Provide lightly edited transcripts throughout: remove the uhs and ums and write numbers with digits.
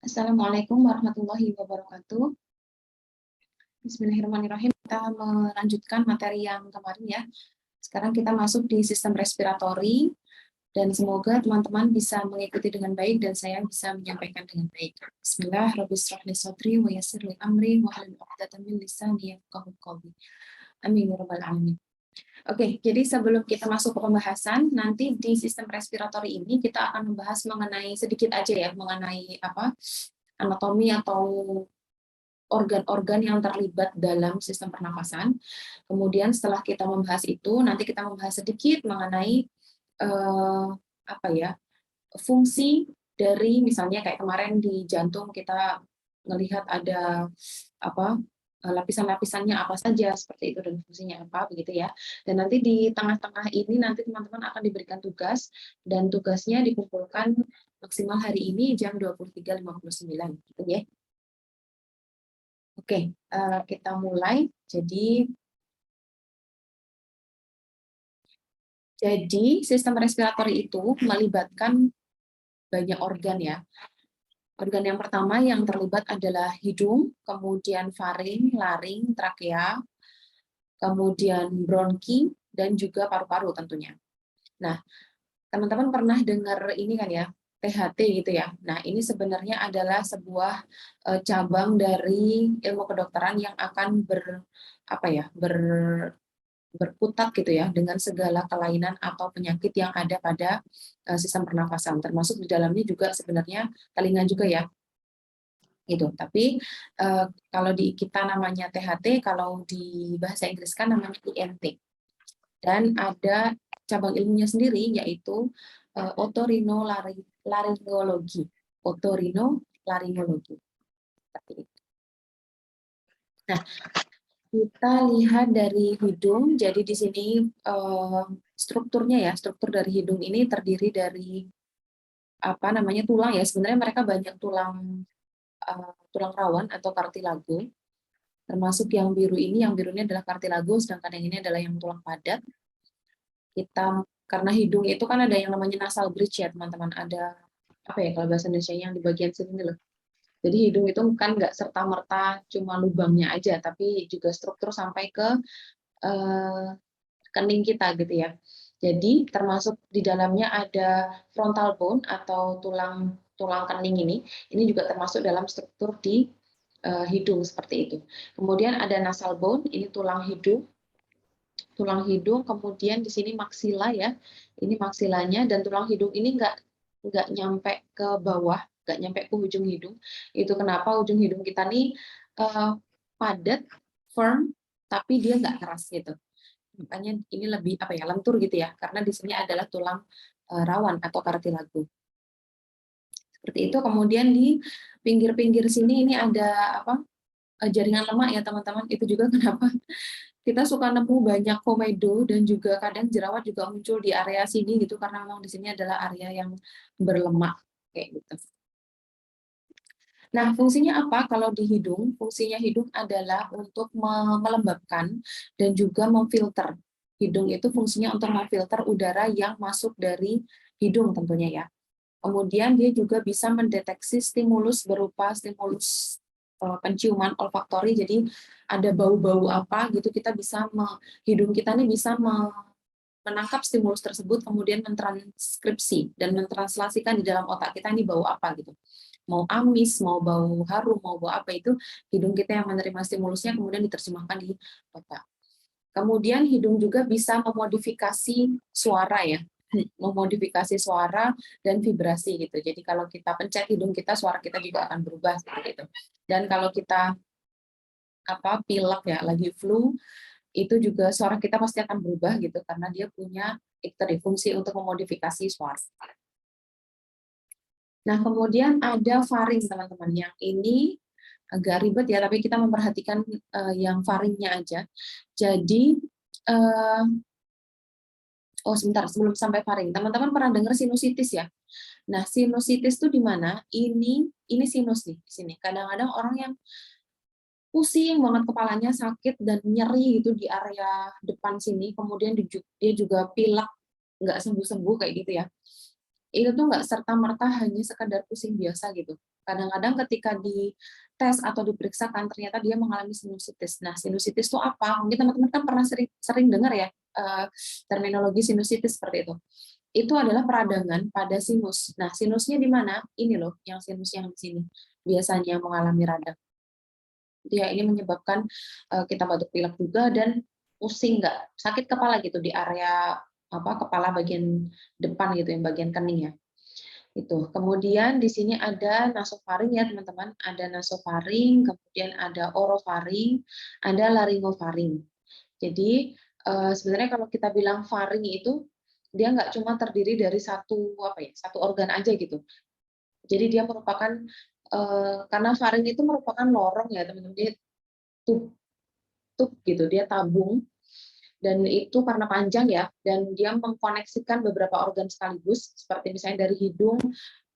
Assalamualaikum warahmatullahi wabarakatuh. Bismillahirrahmanirrahim. Kita melanjutkan materi yang kemarin ya. Sekarang kita masuk di sistem respiratori dan semoga teman-teman bisa mengikuti dengan baik dan saya bisa menyampaikan dengan baik. Bismillah, Rabbi shrah li sadri wa yassir li amri wa hlul 'uqdatam min lisani yafqahu qawli. Amin ya rabbal alamin. Oke, jadi sebelum kita masuk ke pembahasan, nanti di sistem respiratori ini kita akan membahas mengenai sedikit aja ya, mengenai anatomi atau organ-organ yang terlibat dalam sistem pernapasan. Kemudian setelah kita membahas itu, nanti kita membahas sedikit mengenai eh, fungsi dari misalnya kayak kemarin di jantung kita melihat ada lapisan-lapisannya apa saja seperti itu dan fungsinya apa begitu ya. Dan nanti di tengah-tengah ini nanti teman-teman akan diberikan tugas dan tugasnya dikumpulkan maksimal hari ini jam 23.59 gitu ya. Oke, kita mulai. Jadi sistem respiratori itu melibatkan banyak organ ya. Organ yang pertama yang terlibat adalah hidung, kemudian faring, laring, trakea, kemudian bronki, dan juga paru-paru tentunya. Nah, teman-teman pernah dengar ini kan ya, THT gitu ya. Nah, ini sebenarnya adalah sebuah cabang dari ilmu kedokteran yang akan berkutat gitu ya dengan segala kelainan atau penyakit yang ada pada sistem pernafasan, termasuk di dalamnya juga sebenarnya telinga juga ya. Gitu. Tapi kalau di kita namanya THT, kalau di bahasa Inggris kan namanya ENT. Dan ada cabang ilmunya sendiri yaitu otorinolaringologi. Otorinolaringologi. Seperti itu. Nah, kita lihat dari hidung. Jadi di sini strukturnya ya, struktur dari hidung ini terdiri dari tulang ya. Sebenarnya mereka banyak tulang rawan atau kartilago. Termasuk yang biru ini adalah kartilago, sedangkan yang ini adalah yang tulang padat. Karena hidung itu kan ada yang namanya nasal bridge ya teman-teman, ada kalau bahasa Indonesia yang di bagian sini loh. Jadi hidung itu kan nggak serta-merta cuma lubangnya aja, tapi juga struktur sampai ke kening kita gitu ya. Jadi termasuk di dalamnya ada frontal bone atau tulang kening ini juga termasuk dalam struktur di hidung seperti itu. Kemudian ada nasal bone, ini tulang hidung, kemudian di sini maksila ya, ini maksilanya, dan tulang hidung ini nggak nyampe ke bawah, nggak nyampe ke ujung hidung. Itu kenapa ujung hidung kita nih padat, firm, tapi dia nggak keras gitu. Makanya ini lebih lentur gitu ya, karena di sini adalah tulang rawan atau kartilago. Seperti itu. Kemudian di pinggir-pinggir sini ini ada jaringan lemak ya teman-teman. Itu juga kenapa kita suka nemu banyak komedo dan juga kadang jerawat juga muncul di area sini gitu, karena memang di sini adalah area yang berlemak kayak gitu. Nah, fungsinya apa kalau di hidung? Fungsinya hidung adalah untuk melembabkan dan juga memfilter. Hidung itu fungsinya untuk memfilter udara yang masuk dari hidung tentunya ya. Kemudian dia juga bisa mendeteksi stimulus berupa stimulus penciuman olfaktori, jadi ada bau-bau apa gitu, kita bisa hidung kita nih bisa menangkap stimulus tersebut, kemudian mentranskripsi dan mentranslasikan di dalam otak kita ini bau apa gitu. Mau amis, mau bau harum, mau bau apa, itu hidung kita yang menerima stimulusnya kemudian diterjemahkan di otak. Kemudian hidung juga bisa memodifikasi suara ya, memodifikasi suara dan vibrasi gitu. Jadi kalau kita pencet hidung kita, suara kita juga akan berubah seperti itu. Dan kalau kita pilek ya, lagi flu, itu juga suara kita pasti akan berubah gitu, karena dia punya fungsi untuk memodifikasi suara. Nah, kemudian ada faring teman-teman. Yang ini agak ribet ya, tapi kita memperhatikan yang faringnya aja. Jadi sebentar, sebelum sampai faring, teman-teman pernah dengar sinusitis ya? Nah, sinusitis itu di mana? Ini sinus nih di sini. Kadang-kadang orang yang pusing banget kepalanya, sakit dan nyeri gitu di area depan sini, kemudian dia juga pilek, nggak sembuh-sembuh kayak gitu ya. itu tuh nggak serta-merta hanya sekedar pusing biasa gitu. Kadang-kadang ketika di tes atau diperiksakan ternyata dia mengalami sinusitis. Nah, sinusitis itu apa? Mungkin teman-teman kan pernah sering dengar ya terminologi sinusitis seperti itu. Itu adalah peradangan pada sinus. Nah, sinusnya di mana? Ini loh, yang sinus yang di sini. Biasanya mengalami radang. Dia ini menyebabkan kita batuk pilek juga dan pusing nggak sakit kepala gitu di area apa kepala bagian depan gitu yang bagian kening ya itu. Kemudian di sini ada nasofaring ya teman-teman, ada nasofaring, kemudian ada orofaring, ada laringofaring. Jadi sebenarnya kalau kita bilang faring itu dia nggak cuma terdiri dari satu organ aja gitu. Jadi dia merupakan karena faring itu merupakan lorong ya teman-teman, dia tub gitu, dia tabung dan itu karena panjang ya dan dia mengkoneksikan beberapa organ sekaligus seperti misalnya dari hidung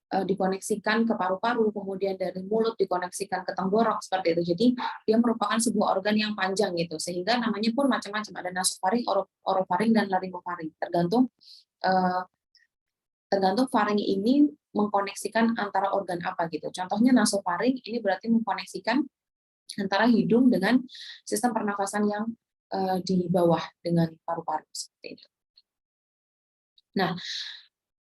dikoneksikan ke paru-paru, kemudian dari mulut dikoneksikan ke tenggorok seperti itu. Jadi dia merupakan sebuah organ yang panjang gitu, sehingga namanya pun macam-macam, ada nasofaring, orofaring, dan laringofaring. Tergantung faring ini mengkoneksikan antara organ apa gitu. Contohnya nasofaring ini berarti mengkoneksikan antara hidung dengan sistem pernafasan yang di bawah dengan paru-paru seperti itu. Nah,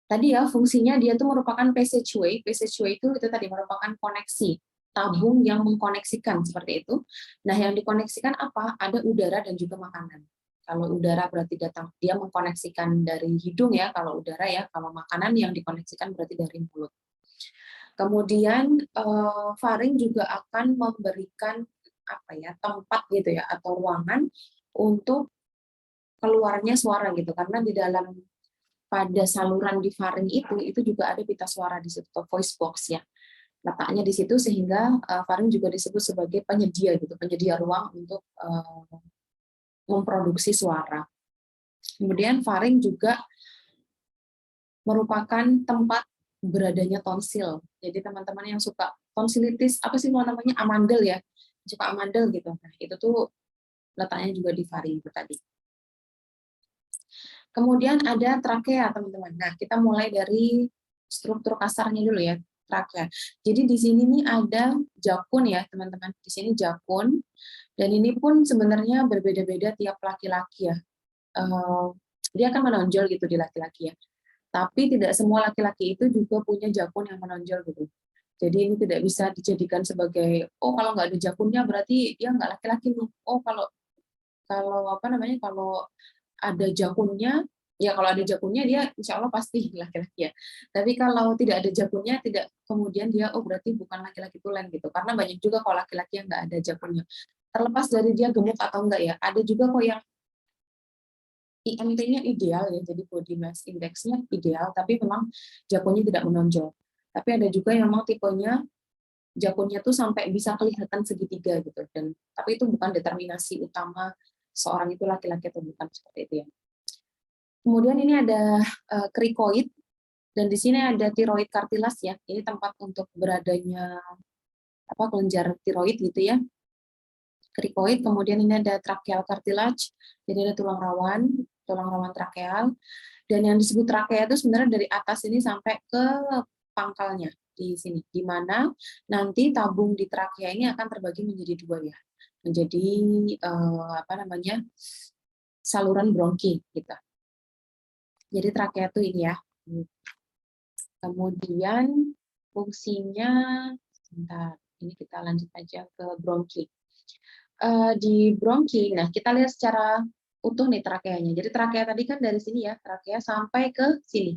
tadi ya fungsinya dia itu merupakan passageway. Passageway itu tadi merupakan koneksi tabung yang mengkoneksikan seperti itu. Nah, yang dikoneksikan apa? Ada udara dan juga makanan. Kalau udara berarti datang dia mengkoneksikan dari hidung ya, kalau udara ya, kalau makanan yang dikoneksikan berarti dari mulut. Kemudian faring juga akan memberikan apa ya, tempat gitu ya atau ruangan untuk keluarnya suara gitu karena di dalam pada saluran di faring itu juga ada pita suara di situ, voice box ya. Letaknya di situ sehingga faring juga disebut sebagai penyedia gitu, penyedia ruang untuk memproduksi suara. Kemudian faring juga merupakan tempat beradanya tonsil. Jadi teman-teman yang suka tonsilitis, apa sih mau namanya amandel ya, suka amandel gitu. Nah itu tuh letaknya juga di faring itu tadi. Kemudian ada trakea, teman-teman. Nah, kita mulai dari struktur kasarnya dulu ya, trakea. Jadi di sini nih ada jakun ya, teman-teman. Di sini jakun, dan ini pun sebenarnya berbeda-beda tiap laki-laki ya. Dia akan menonjol gitu di laki-laki ya. Tapi tidak semua laki-laki itu juga punya jakun yang menonjol gitu. Jadi ini tidak bisa dijadikan sebagai, oh kalau nggak ada jakunnya berarti dia nggak laki-laki nih. Oh kalau kalau apa namanya kalau ada jakunnya, ya kalau ada jakunnya dia insya Allah pasti laki-laki ya. Tapi kalau tidak ada jakunnya, tidak kemudian dia oh berarti bukan laki-laki tulen gitu. Karena banyak juga kalau laki-laki yang nggak ada jakunnya. Terlepas dari dia gemuk atau enggak ya, ada juga kok yang IMT-nya ideal ya, jadi body mass index-nya ideal, tapi memang jakunnya tidak menonjol. Tapi ada juga yang memang tipenya jakunnya tuh sampai bisa kelihatan segitiga gitu, dan tapi itu bukan determinasi utama seorang itu laki-laki atau bukan seperti itu ya. Kemudian ini ada krikoid, dan di sini ada tiroid kartilas ya. Ini tempat untuk beradanya kelenjar tiroid gitu ya. Krikoid, kemudian ini ada tracheal cartilage, jadi ada tulang rawan trakeal. Dan yang disebut trakea itu sebenarnya dari atas ini sampai ke pangkalnya di sini, di mana nanti tabung di trakea ini akan terbagi menjadi dua ya, menjadi saluran bronki kita. Jadi trakea itu ini ya. Kemudian fungsinya, sebentar, ini kita lanjut aja ke bronki. Di bronki, nah kita lihat secara utuh nih trakeanya. Jadi trakea tadi kan dari sini ya, trakea sampai ke sini.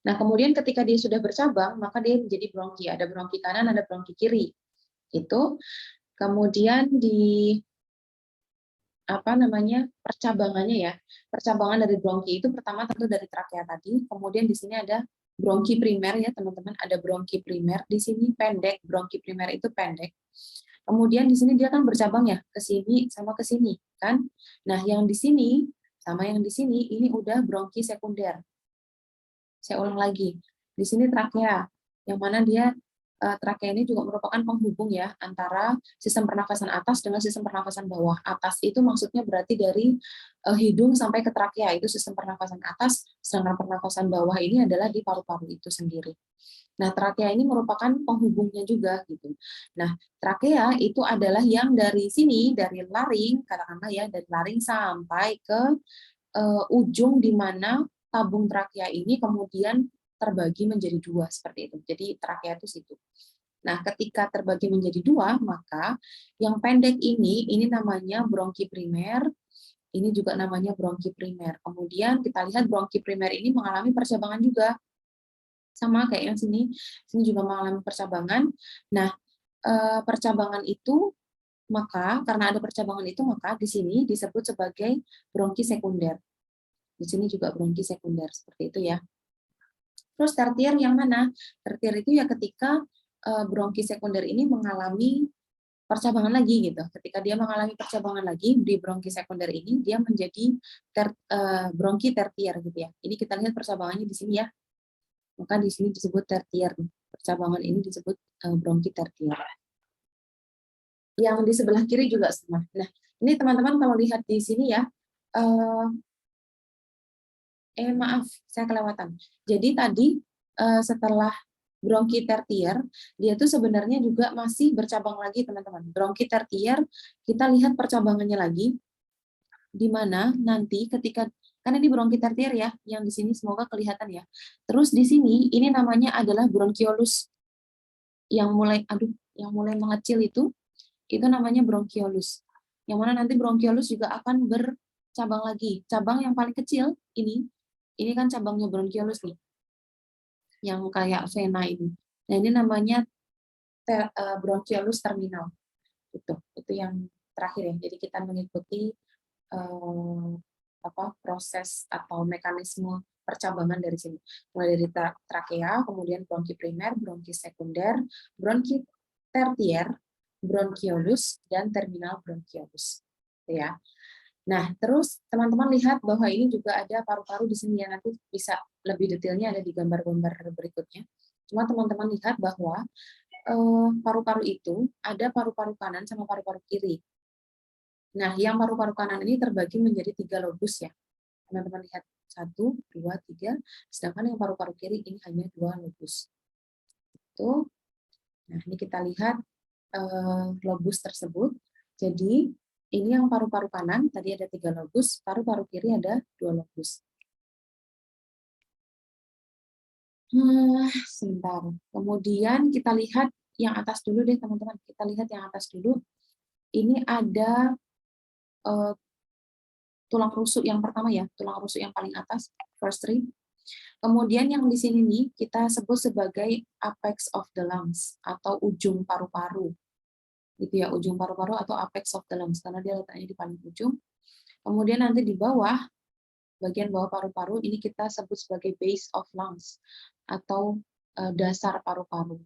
Nah kemudian ketika dia sudah bercabang, maka dia menjadi bronki. Ada bronki kanan, ada bronki kiri. Itu. Kemudian di percabangannya ya. Percabangan dari bronki itu pertama tentu dari trakea tadi. Kemudian di sini ada bronki primer ya teman-teman. Ada bronki primer di sini pendek. Bronki primer itu pendek. Kemudian di sini dia kan bercabang ya, ke sini sama ke sini, kan? Nah, yang di sini sama yang di sini ini udah bronki sekunder. Saya ulang lagi. Di sini trakea, yang mana dia Trakea ini juga merupakan penghubung ya antara sistem pernafasan atas dengan sistem pernafasan bawah. Atas itu maksudnya berarti dari hidung sampai ke trakea, itu sistem pernafasan atas, sedangkan pernafasan bawah ini adalah di paru-paru itu sendiri. Nah, trakea ini merupakan penghubungnya juga gitu. Nah, trakea itu adalah yang dari sini, dari laring, katakanlah ya, dari laring sampai ke ujung di mana tabung trakea ini kemudian terbagi menjadi dua seperti itu. Jadi trakea itu situ. Nah, ketika terbagi menjadi dua, maka yang pendek ini namanya bronki primer, ini juga namanya bronki primer. Kemudian kita lihat bronki primer ini mengalami percabangan juga, sama kayak yang sini juga mengalami percabangan. Nah, percabangan itu maka karena ada percabangan itu maka di sini disebut sebagai bronki sekunder. Di sini juga bronki sekunder seperti itu ya. Terus tertier yang mana? Tertier itu ya ketika bronki sekunder ini mengalami percabangan lagi gitu. Ketika dia mengalami percabangan lagi di bronki sekunder ini, dia menjadi bronki tertier gitu ya. Ini kita lihat percabangannya di sini ya. Maka di sini disebut tertier. Percabangan ini disebut bronki tertier. Yang di sebelah kiri juga sama. Nah, ini teman-teman kalau lihat di sini ya, maaf, saya kelewatan. Jadi tadi setelah bronki tertier, dia tuh sebenarnya juga masih bercabang lagi, teman-teman. Bronki tertier, kita lihat percabangannya lagi, di mana nanti ketika, karena ini bronki tertier ya, yang di sini semoga kelihatan ya. Terus di sini, ini namanya adalah bronkiolus. Yang mulai mengecil itu namanya bronkiolus. Yang mana nanti bronkiolus juga akan bercabang lagi. Cabang yang paling kecil, ini kan cabangnya bronkiolus nih, yang kayak vena ini. Nah, ini namanya bronkiolus terminal. Itu yang terakhir ya. Jadi kita mengikuti proses atau mekanisme percabangan dari sini. Mulai dari trakea, kemudian bronki primer, bronki sekunder, bronki tertier, bronkiolus, dan terminal bronkiolus. Ya. Nah, terus teman-teman lihat bahwa ini juga ada paru-paru di sini ya, nanti bisa lebih detailnya ada di gambar-gambar berikutnya. Cuma teman-teman lihat bahwa paru-paru itu ada paru-paru kanan sama paru-paru kiri. Nah, yang paru-paru kanan ini terbagi menjadi 3 lobus ya. Teman-teman lihat 1, 2, 3, sedangkan yang paru-paru kiri ini hanya 2 lobus. Itu. Nah, ini kita lihat lobus tersebut. Jadi, ini yang paru-paru kanan, tadi ada 3 lobus, paru-paru kiri ada 2 lobus. Sebentar. Kemudian kita lihat yang atas dulu deh, teman-teman. Kita lihat yang atas dulu. Ini ada tulang rusuk yang pertama ya, tulang rusuk yang paling atas, first rib. Kemudian yang di sini nih kita sebut sebagai apex of the lungs atau ujung paru-paru. Gitu ya, ujung paru-paru atau apex of the lungs karena dia letaknya di paling ujung. Kemudian nanti di bawah, bagian bawah paru-paru ini kita sebut sebagai base of lungs atau dasar paru-paru.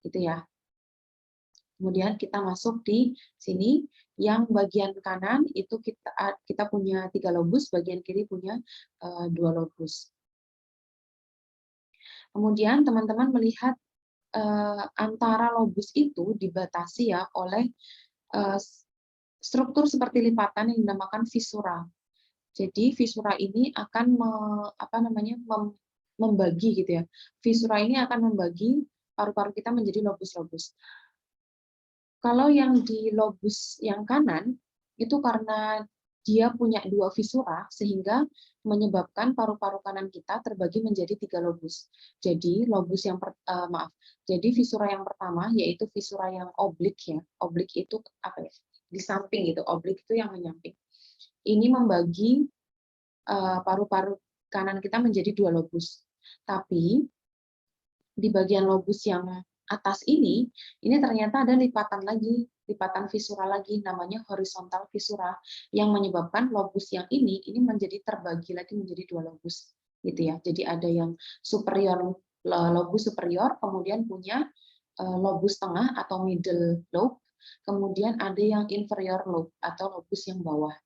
Gitu ya. Kemudian kita masuk di sini, yang bagian kanan itu kita punya 3 lobus, bagian kiri punya 2 lobus. Kemudian teman-teman melihat antara lobus itu dibatasi ya oleh struktur seperti lipatan yang dinamakan visura. Jadi visura ini akan membagi gitu ya. Visura ini akan membagi paru-paru kita menjadi lobus-lobus. Kalau yang di lobus yang kanan, itu karena dia punya 2 visura, sehingga menyebabkan paru-paru kanan kita terbagi menjadi 3 lobus. Jadi jadi visura yang pertama yaitu visura yang oblik ya. Oblik itu apa ya? Di samping gitu. Oblik itu yang menyamping. Ini membagi paru-paru kanan kita menjadi 2 lobus. Tapi di bagian lobus yang atas ini ternyata ada lipatan visura lagi, namanya horizontal visura, yang menyebabkan lobus yang ini menjadi terbagi lagi menjadi 2 lobus, gitu ya. Jadi ada yang lobus superior, kemudian punya lobus tengah atau middle lobe, kemudian ada yang inferior lobe atau lobus yang bawah.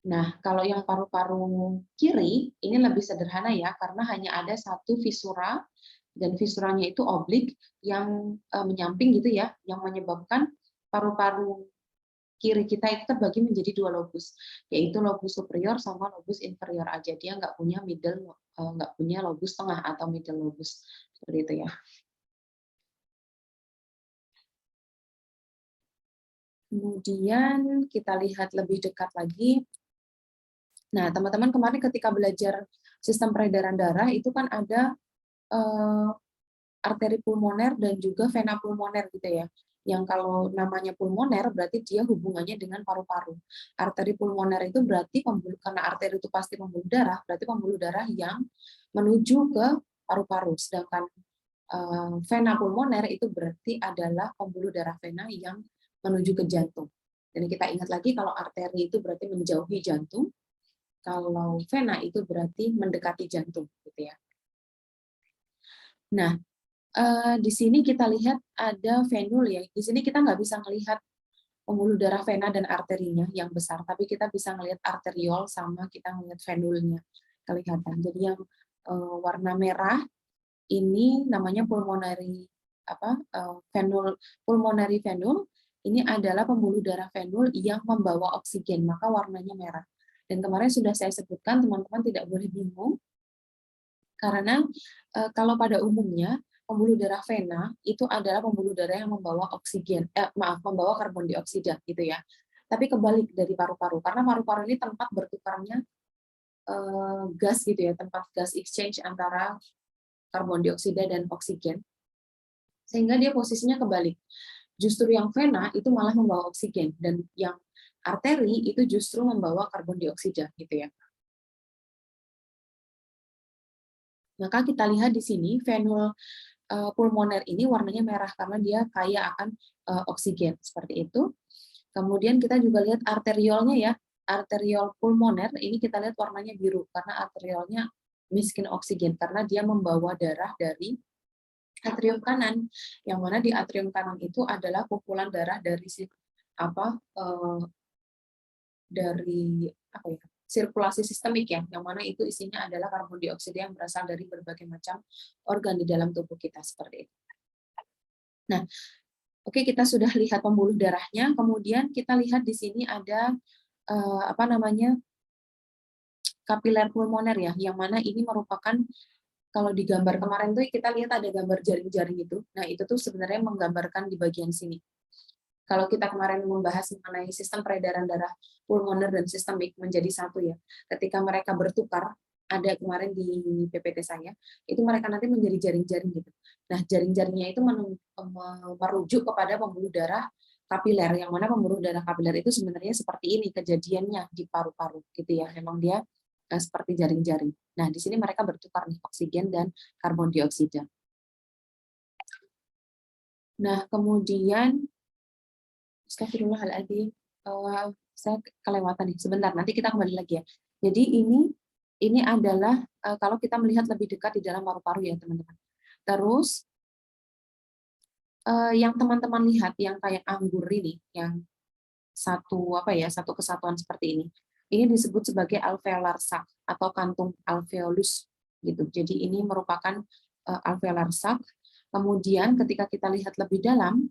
Nah, kalau yang paru-paru kiri ini lebih sederhana ya, karena hanya ada 1 visura dan visuranya itu oblik yang menyamping gitu ya, yang menyebabkan paru-paru kiri kita itu terbagi menjadi dua lobus, yaitu lobus superior sama lobus inferior aja. Dia nggak punya middle, nggak punya lobus tengah atau middle lobus seperti itu ya. Kemudian kita lihat lebih dekat lagi. Nah, teman-teman kemarin ketika belajar sistem peredaran darah itu kan ada arteri pulmoner dan juga vena pulmoner gitu ya. Yang kalau namanya pulmoner berarti dia hubungannya dengan paru-paru. Arteri pulmoner itu berarti karena arteri itu pasti pembuluh darah, berarti pembuluh darah yang menuju ke paru-paru. Sedangkan vena pulmoner itu berarti adalah pembuluh darah vena yang menuju ke jantung. Dan kita ingat lagi kalau arteri itu berarti menjauhi jantung, kalau vena itu berarti mendekati jantung, gitu ya. Nah, di sini kita lihat ada venul ya. Di sini kita nggak bisa melihat pembuluh darah vena dan arterinya yang besar, tapi kita bisa melihat arteriol sama kita melihat venulnya kelihatan. Jadi yang warna merah ini namanya pulmonary venul. Ini adalah pembuluh darah venul yang membawa oksigen, maka warnanya merah. Dan kemarin sudah saya sebutkan, teman-teman tidak boleh bingung, karena kalau pada umumnya pembuluh darah vena itu adalah pembuluh darah yang membawa membawa karbon dioksida gitu ya. Tapi kebalik dari paru-paru, karena paru-paru ini tempat bertukarnya gas gitu ya, tempat gas exchange antara karbon dioksida dan oksigen. Sehingga dia posisinya kebalik. Justru yang vena itu malah membawa oksigen dan yang arteri itu justru membawa karbon dioksida gitu ya. Maka kita lihat di sini venul pulmoner ini warnanya merah karena dia kaya akan oksigen seperti itu. Kemudian kita juga lihat arteriolnya ya, arteriol pulmoner ini kita lihat warnanya biru karena arteriolnya miskin oksigen karena dia membawa darah dari atrium kanan, yang mana di atrium kanan itu adalah kumpulan darah dari sirkulasi sistemik ya, yang mana itu isinya adalah karbon dioksida yang berasal dari berbagai macam organ di dalam tubuh kita seperti itu. Nah, oke, kita sudah lihat pembuluh darahnya, kemudian kita lihat di sini ada kapiler pulmoner ya, yang mana ini merupakan, kalau di gambar kemarin tuh kita lihat ada gambar jaring-jaring itu. Nah, itu tuh sebenarnya menggambarkan di bagian sini. Kalau kita kemarin membahas mengenai sistem peredaran darah pulmoner dan sistemik menjadi satu ya. Ketika mereka bertukar, ada kemarin di PPT saya, itu mereka nanti menjadi jaring-jaring gitu. Nah, jaring-jaringnya itu merujuk kepada pembuluh darah kapiler, yang mana pembuluh darah kapiler itu sebenarnya seperti ini kejadiannya di paru-paru gitu ya. Memang dia seperti jaring-jaring. Nah, di sini mereka bertukar nih oksigen dan karbon dioksida. Nah, kemudian Astagfirullahaladzim, saya kelewatan nih. Sebentar, nanti kita kembali lagi ya. Jadi ini adalah kalau kita melihat lebih dekat di dalam paru-paru ya teman-teman. Terus yang teman-teman lihat yang kayak anggur ini, yang satu kesatuan seperti ini. Ini disebut sebagai alveolar sac atau kantung alveolus gitu. Jadi ini merupakan alveolar sac. Kemudian ketika kita lihat lebih dalam,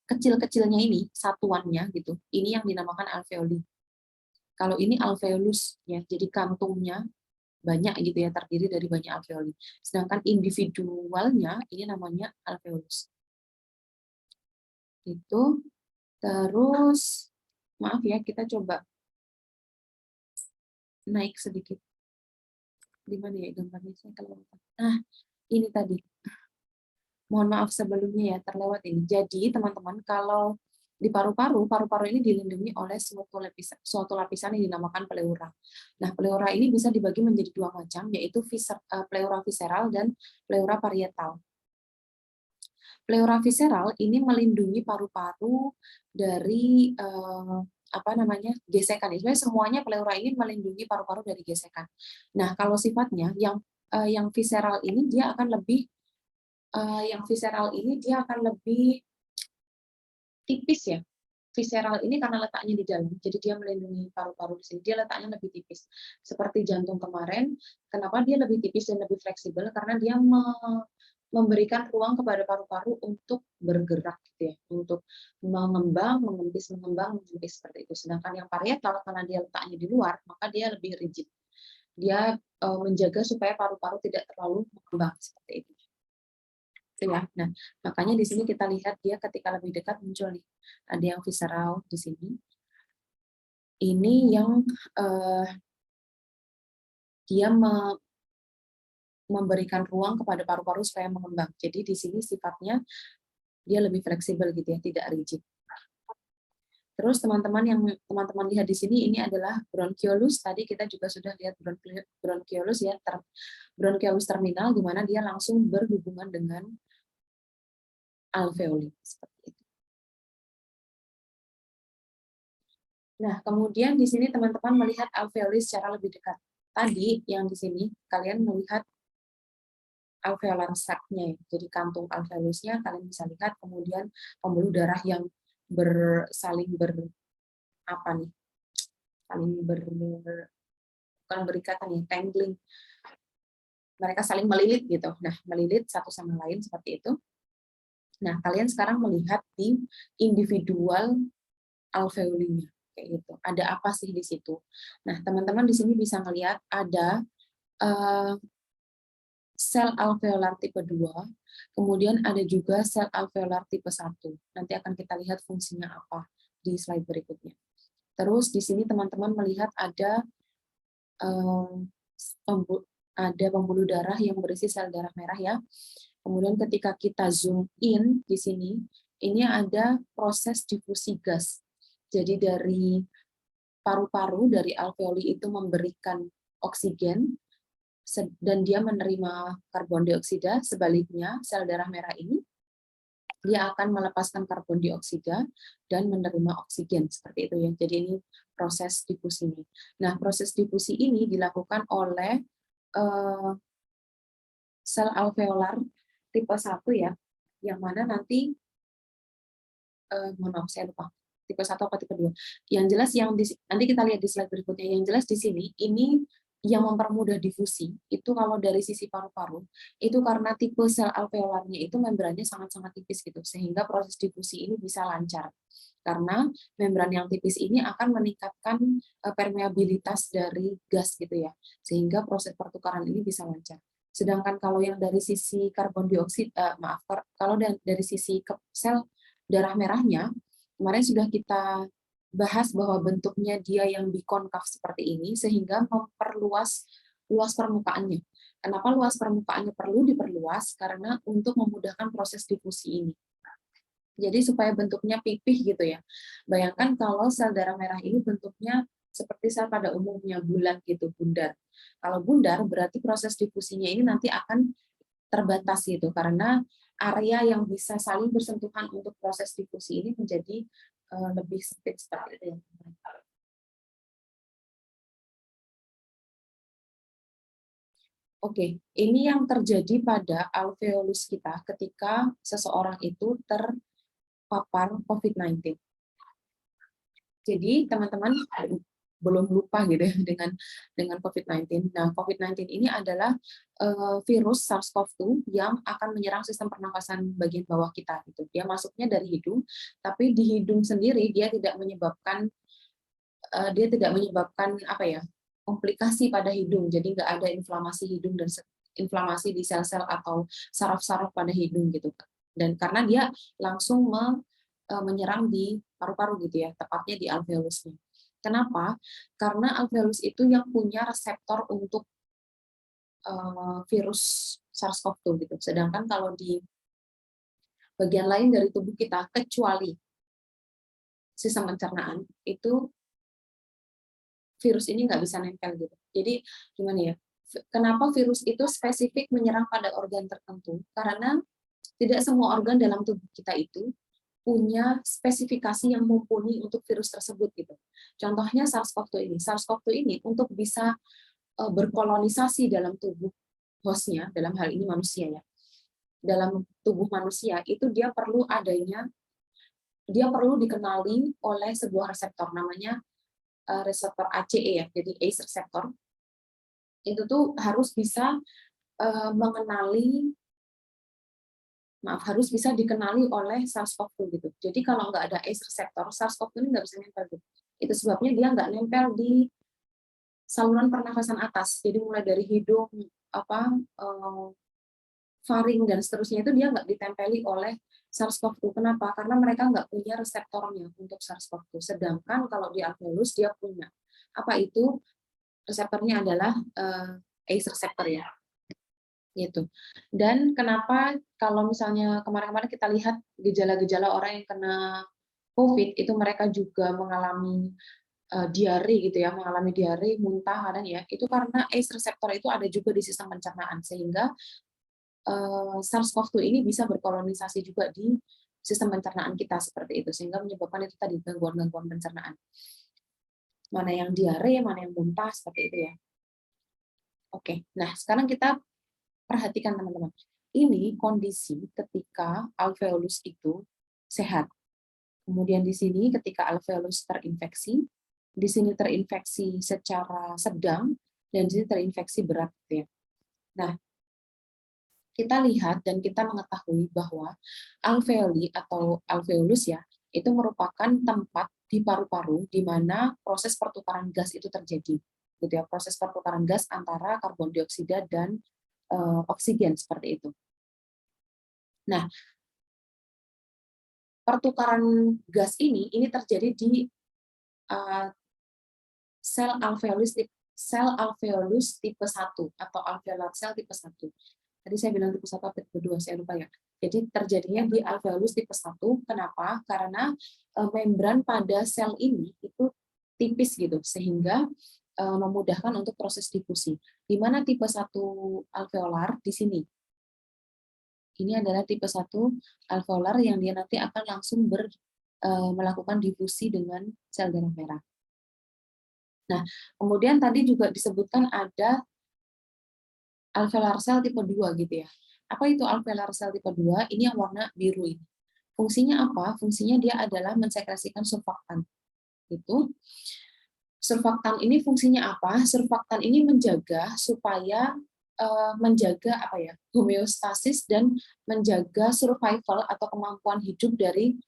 kecil-kecilnya ini satuannya gitu, ini yang dinamakan alveoli. Kalau ini alveolus ya, jadi kantungnya banyak gitu ya, terdiri dari banyak alveoli. Sedangkan individualnya ini namanya alveolus. Itu terus maaf ya, kita coba naik sedikit. Di mana ya gambarnya, saya kelewatan. Nah, ini tadi. Mohon maaf sebelumnya ya, terlewat ini. Jadi, teman-teman, kalau di paru-paru ini dilindungi oleh suatu lapisan yang dinamakan pleura. Nah, pleura ini bisa dibagi menjadi dua macam, yaitu pleura visceral dan pleura parietal. Pleura visceral ini melindungi paru-paru dari gesekan. Sebenarnya semuanya pleura ini melindungi paru-paru dari gesekan. Nah, kalau sifatnya yang visceral ini dia akan lebih tipis ya, visceral ini karena letaknya di dalam, jadi dia melindungi paru-paru di sini. Dia letaknya lebih tipis. Seperti jantung kemarin, kenapa dia lebih tipis dan lebih fleksibel? Karena dia memberikan ruang kepada paru-paru untuk bergerak gitu ya, untuk mengembang, mengempis seperti itu. Sedangkan yang parietal karena dia letaknya di luar, maka dia lebih rigid. Dia menjaga supaya paru-paru tidak terlalu mengembang seperti itu. Ya. Nah, makanya di sini kita lihat dia ketika lebih dekat muncul nih. Ada yang visceral di sini. Ini yang dia memberikan ruang kepada paru-paru supaya mengembang. Jadi di sini sifatnya dia lebih fleksibel gitu ya, tidak rigid. Terus teman-teman yang teman-teman lihat di sini ini adalah bronchiolus. Tadi kita juga sudah lihat bronchiolus ya, bronchiolus terminal di mana dia langsung berhubungan dengan alveoli seperti itu. Nah, kemudian di sini teman-teman melihat alveoli secara lebih dekat. Tadi yang di sini kalian melihat alveolar sac-nya, jadi kantung alveolusnya kalian bisa lihat, kemudian pembuluh darah yang saling bukan berikatan ya, tangling. Mereka saling melilit gitu. Nah, melilit satu sama lain seperti itu. Nah, kalian sekarang melihat di individual alveolinya kayak gitu. Ada apa sih di situ? Nah, teman-teman di sini bisa melihat ada sel alveolar tipe 2, kemudian ada juga sel alveolar tipe 1. Nanti akan kita lihat fungsinya apa di slide berikutnya. Terus di sini teman-teman melihat ada pembuluh darah yang berisi sel darah merah ya. Kemudian ketika kita zoom in di sini, ini ada proses difusi gas. Jadi dari paru-paru, dari alveoli itu memberikan oksigen, dan dia menerima karbon dioksida. Sebaliknya, sel darah merah ini dia akan melepaskan karbon dioksida dan menerima oksigen seperti itu ya. Jadi ini proses difusi ini. Nah, proses difusi ini dilakukan oleh sel alveolar tipe 1 ya, yang mana nanti mohon maaf saya lupa tipe 1 atau tipe 2. Yang jelas nanti kita lihat di slide berikutnya. Yang jelas di sini ini yang mempermudah difusi itu kalau dari sisi paru-paru itu karena tipe sel alveolarnya itu membrannya sangat-sangat tipis gitu, sehingga proses difusi ini bisa lancar karena membran yang tipis ini akan meningkatkan permeabilitas dari gas gitu ya, sehingga proses pertukaran ini bisa lancar. Sedangkan kalau yang dari sisi karbon dioksida kalau dari sisi sel darah merahnya kemarin sudah kita bahas bahwa bentuknya dia yang bikonkav seperti ini sehingga memperluas luas permukaannya. Kenapa luas permukaannya perlu diperluas? Karena untuk memudahkan proses difusi ini. Jadi supaya bentuknya pipih gitu ya. Bayangkan kalau sel darah merah ini bentuknya seperti sel pada umumnya bulat gitu, bundar. Kalau bundar berarti proses difusinya ini nanti akan terbatas gitu karena area yang bisa saling bersentuhan untuk proses difusi ini menjadi lebih sempit seperti itu. Oke, ini yang terjadi pada alveolus kita ketika seseorang itu terpapar COVID-19. Jadi teman-teman belum lupa gitu ya dengan COVID-19. Nah, COVID-19 ini adalah virus SARS-CoV-2 yang akan menyerang sistem pernapasan bagian bawah kita gitu. Dia masuknya dari hidung, tapi di hidung sendiri dia tidak menyebabkan apa ya? Komplikasi pada hidung. Jadi nggak ada inflamasi hidung dan inflamasi di sel-sel atau saraf-saraf pada hidung gitu. Dan karena dia langsung menyerang di paru-paru gitu ya, tepatnya di alveolusnya. Kenapa? Karena alveolus itu yang punya reseptor untuk virus SARS-CoV-2 gitu. Sedangkan kalau di bagian lain dari tubuh kita, kecuali sistem pencernaan, itu virus ini nggak bisa nempel gitu. Jadi gimana ya? Kenapa virus itu spesifik menyerang pada organ tertentu? Karena tidak semua organ dalam tubuh kita itu punya spesifikasi yang mumpuni untuk virus tersebut gitu. Contohnya SARS-CoV-2 ini. SARS-CoV-2 ini untuk bisa berkolonisasi dalam tubuh hostnya, dalam hal ini manusia ya. Dalam tubuh manusia itu dia perlu adanya dia perlu dikenali oleh sebuah reseptor namanya reseptor ACE ya, jadi ACE reseptor. Itu tuh harus bisa mengenali, harus bisa dikenali oleh SARS-CoV-2 gitu. Jadi kalau nggak ada ACE reseptor, SARS-CoV-2 ini nggak bisa nempel gitu. Itu sebabnya dia nggak nempel di saluran pernafasan atas. Jadi mulai dari hidung, faring dan seterusnya itu dia nggak ditempeli oleh SARS-CoV-2. Kenapa? Karena mereka nggak punya reseptornya untuk SARS-CoV-2. Sedangkan kalau di alveolus dia punya. Apa itu? Reseptornya adalah ACE reseptor ya. Gitu. Dan kenapa kalau misalnya kemarin-kemarin kita lihat gejala-gejala orang yang kena COVID itu mereka juga mengalami diare gitu ya, mengalami diare, muntah kadang ya, itu karena ACE reseptor itu ada juga di sistem pencernaan sehingga SARS-CoV-2 ini bisa berkolonisasi juga di sistem pencernaan kita seperti itu sehingga menyebabkan itu tadi gangguan-gangguan pencernaan. Mana yang diare, mana yang muntah seperti itu ya. Oke, nah sekarang kita perhatikan teman-teman. Ini kondisi ketika alveolus itu sehat. Kemudian di sini ketika alveolus terinfeksi, di sini terinfeksi secara sedang, dan di sini terinfeksi berat. Ya. Nah, kita lihat dan kita mengetahui bahwa alveoli atau alveolus ya, itu merupakan tempat di paru-paru di mana proses pertukaran gas itu terjadi. Gitu ya, proses pertukaran gas antara karbon dioksida dan oksigen seperti itu. Nah, pertukaran gas ini terjadi di sel alveolus tipe 1 atau alveolar cell tipe 1. Tadi saya bilang tipe 1 atau tipe 2, saya lupa ya. Jadi terjadinya di alveolus tipe 1. Kenapa? Karena membran pada sel ini itu tipis gitu sehingga memudahkan untuk proses difusi. Di mana tipe 1 alveolar di sini. Ini adalah tipe 1 alveolar yang dia nanti akan langsung melakukan difusi dengan sel darah merah. Nah, kemudian tadi juga disebutkan ada alveolar cell tipe 2 gitu ya. Apa itu alveolar cell tipe 2? Ini yang warna biru ini. Fungsinya apa? Fungsinya dia adalah mensekresikan surfaktan. Itu surfaktan ini fungsinya apa? Surfaktan ini menjaga supaya menjaga apa ya, homeostasis dan menjaga survival atau kemampuan hidup dari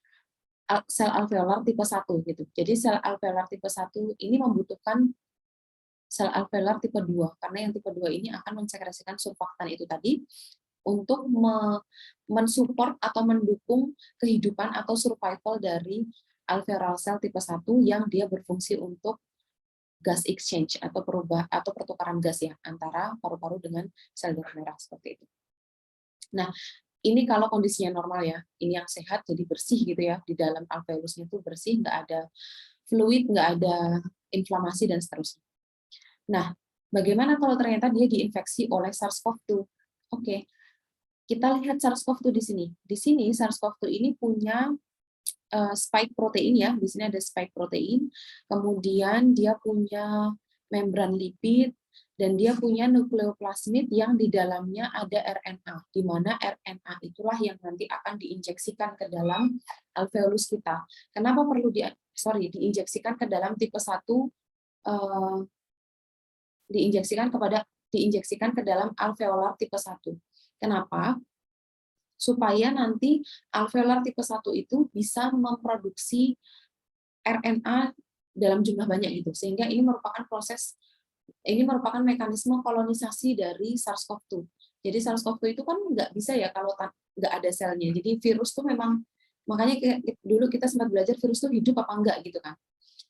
sel alveolar tipe 1 gitu. Jadi sel alveolar tipe 1 ini membutuhkan sel alveolar tipe 2 karena yang tipe 2 ini akan mensekresikan surfaktan itu tadi untuk mensupport atau mendukung kehidupan atau survival dari alveolar cell tipe 1 yang dia berfungsi untuk gas exchange atau pertukaran gas ya antara paru-paru dengan sel darah merah seperti itu. Nah, ini kalau kondisinya normal ya, ini yang sehat jadi bersih gitu ya, di dalam alveolusnya itu bersih, nggak ada fluid, nggak ada inflamasi dan seterusnya. Nah, bagaimana kalau ternyata dia diinfeksi oleh SARS-CoV-2? Oke, kita lihat SARS-CoV-2 di sini. Di sini SARS-CoV-2 ini punya spike protein ya, di sini ada spike protein, kemudian dia punya membran lipid, dan dia punya nukleoplasmid yang di dalamnya ada RNA, di mana RNA itulah yang nanti akan diinjeksikan ke dalam alveolus kita. Kenapa perlu diinjeksikan ke dalam tipe 1, diinjeksikan ke dalam alveolar tipe 1. Kenapa? Supaya nanti alveolar tipe 1 itu bisa memproduksi RNA dalam jumlah banyak gitu. Sehingga ini merupakan mekanisme kolonisasi dari SARS-CoV-2. Jadi SARS-CoV-2 itu kan nggak bisa ya kalau nggak ada selnya. Jadi virus tuh memang, makanya dulu kita sempat belajar virus tuh hidup apa enggak gitu kan.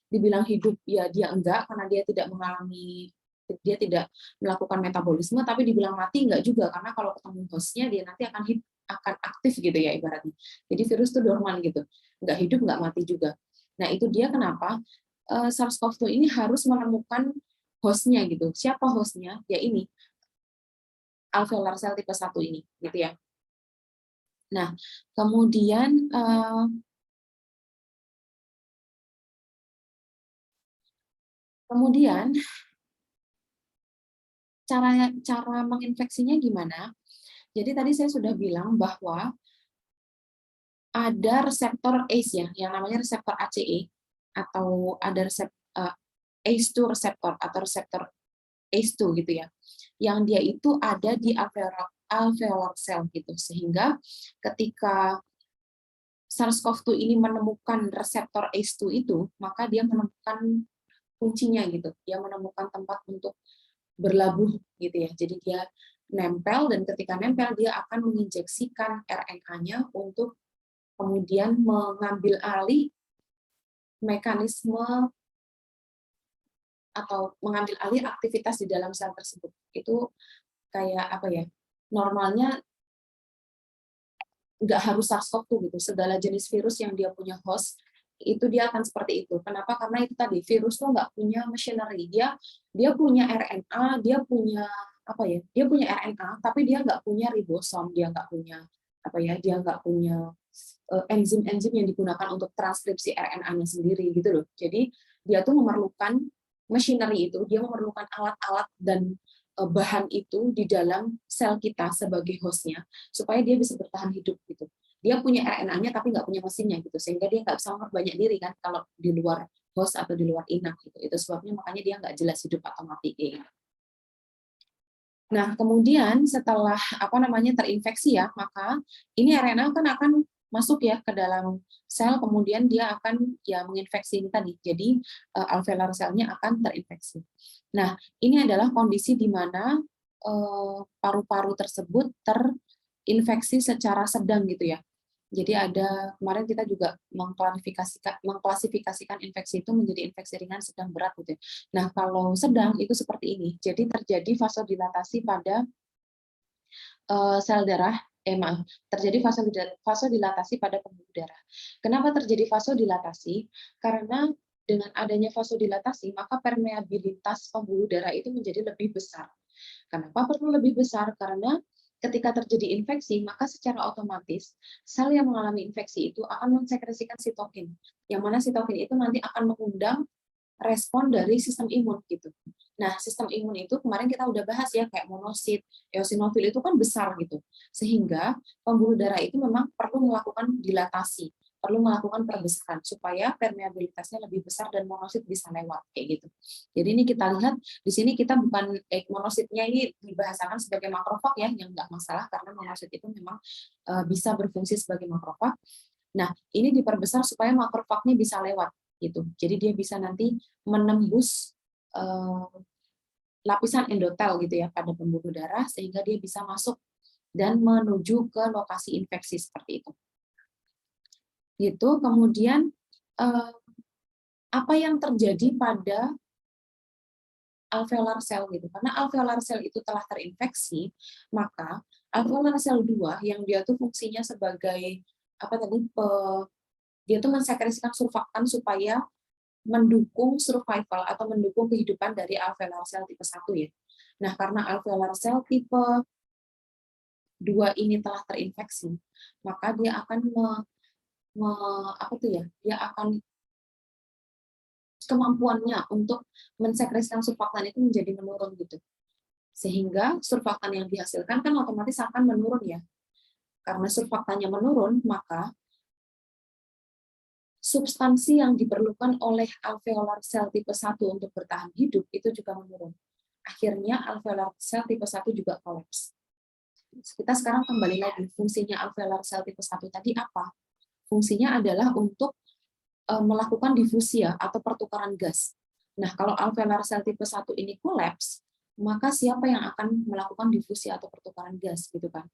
Dibilang hidup ya dia enggak karena dia tidak melakukan metabolisme, tapi dibilang mati enggak juga karena kalau ketemu hostnya dia nanti akan aktif gitu ya ibaratnya. Jadi virus itu dorman gitu, nggak hidup nggak mati juga. Nah itu dia kenapa SARS-CoV-2 ini harus menemukan hostnya gitu. Siapa hostnya? Ya ini alveolar cell tipe 1 ini gitu ya. Nah kemudian cara cara, menginfeksinya gimana? Jadi tadi saya sudah bilang bahwa ada reseptor ACE ya, yang namanya reseptor ACE, atau ada ACE2 reseptor atau reseptor ACE2 gitu ya, yang dia itu ada di alveolar cell gitu, sehingga ketika SARS-CoV-2 ini menemukan reseptor ACE2 itu, maka dia menemukan kuncinya gitu, dia menemukan tempat untuk berlabuh gitu ya. Jadi dia nempel, dan ketika nempel dia akan menginjeksikan RNA-nya untuk kemudian mengambil alih mekanisme atau mengambil alih aktivitas di dalam sel tersebut. Itu kayak apa ya? Normalnya nggak harus SARS-CoV-2 gitu. Segala jenis virus yang dia punya host itu dia akan seperti itu. Kenapa? Karena itu tadi virus tuh nggak punya machinery. Dia punya RNA, dia punya apa ya? Dia punya RNA, tapi dia nggak punya ribosom, dia nggak punya apa ya? Dia nggak punya enzim-enzim yang digunakan untuk transkripsi RNA-nya sendiri gitu loh. Jadi dia tuh memerlukan machinery itu, dia memerlukan alat-alat dan bahan itu di dalam sel kita sebagai hostnya supaya dia bisa bertahan hidup gitu. Dia punya RNA-nya tapi nggak punya mesinnya gitu, sehingga dia nggak bisa memperbanyak diri kan kalau di luar host atau di luar inap gitu. Itu sebabnya makanya dia nggak jelas hidup atau mati. Nah, kemudian setelah terinfeksi ya, maka ini RNA kan akan masuk ya ke dalam sel, kemudian dia akan ya menginfeksi ini tadi. Jadi alveolar selnya akan terinfeksi. Nah, ini adalah kondisi di mana paru-paru tersebut terinfeksi secara sedang gitu ya. Jadi kemarin kita juga mengklasifikasikan infeksi itu menjadi infeksi ringan, sedang, berat gitu ya. Nah, kalau sedang itu seperti ini. Jadi terjadi vasodilatasi pada sel darah, terjadi vasodilatasi pada pembuluh darah. Kenapa terjadi vasodilatasi? Karena dengan adanya vasodilatasi, maka permeabilitas pembuluh darah itu menjadi lebih besar. Kenapa perlu lebih besar? Karena ketika terjadi infeksi, maka secara otomatis sel yang mengalami infeksi itu akan mensekresikan sitokin, yang mana sitokin itu nanti akan mengundang respon dari sistem imun gitu. Nah, sistem imun itu kemarin kita udah bahas ya, kayak monosit, eosinofil itu kan besar gitu. Sehingga pembuluh darah itu memang perlu melakukan dilatasi, perlu melakukan perbesaran supaya permeabilitasnya lebih besar dan monosit bisa lewat kayak gitu. Jadi ini kita lihat di sini kita bukan monositnya ini dibahasakan sebagai makrofag ya, yang nggak masalah karena monosit itu memang bisa berfungsi sebagai makrofag. Nah, ini diperbesar supaya makrofagnya bisa lewat gitu. Jadi dia bisa nanti menembus lapisan endotel gitu ya pada pembuluh darah sehingga dia bisa masuk dan menuju ke lokasi infeksi seperti itu. Gitu. Kemudian apa yang terjadi pada alveolar cell gitu. Karena alveolar cell itu telah terinfeksi, maka alveolar cell 2 yang dia tuh fungsinya sebagai dia tuh mensekresikan surfaktan supaya mendukung survival atau mendukung kehidupan dari alveolar cell tipe 1 ya. Nah, karena alveolar cell tipe 2 ini telah terinfeksi, maka dia akan dia akan kemampuannya untuk mensekresikan surfaktan itu menjadi menurun gitu. Sehingga surfaktan yang dihasilkan kan otomatis akan menurun ya. Karena surfaktannya menurun, maka substansi yang diperlukan oleh alveolar cell tipe 1 untuk bertahan hidup itu juga menurun. Akhirnya alveolar cell tipe 1 juga kolaps. Kita sekarang kembali lagi, fungsinya alveolar cell tipe 1 tadi apa? Fungsinya adalah untuk melakukan difusi ya, atau pertukaran gas. Nah, kalau alveolar cell tipe 1 ini kolaps, maka siapa yang akan melakukan difusi atau pertukaran gas gitu kan?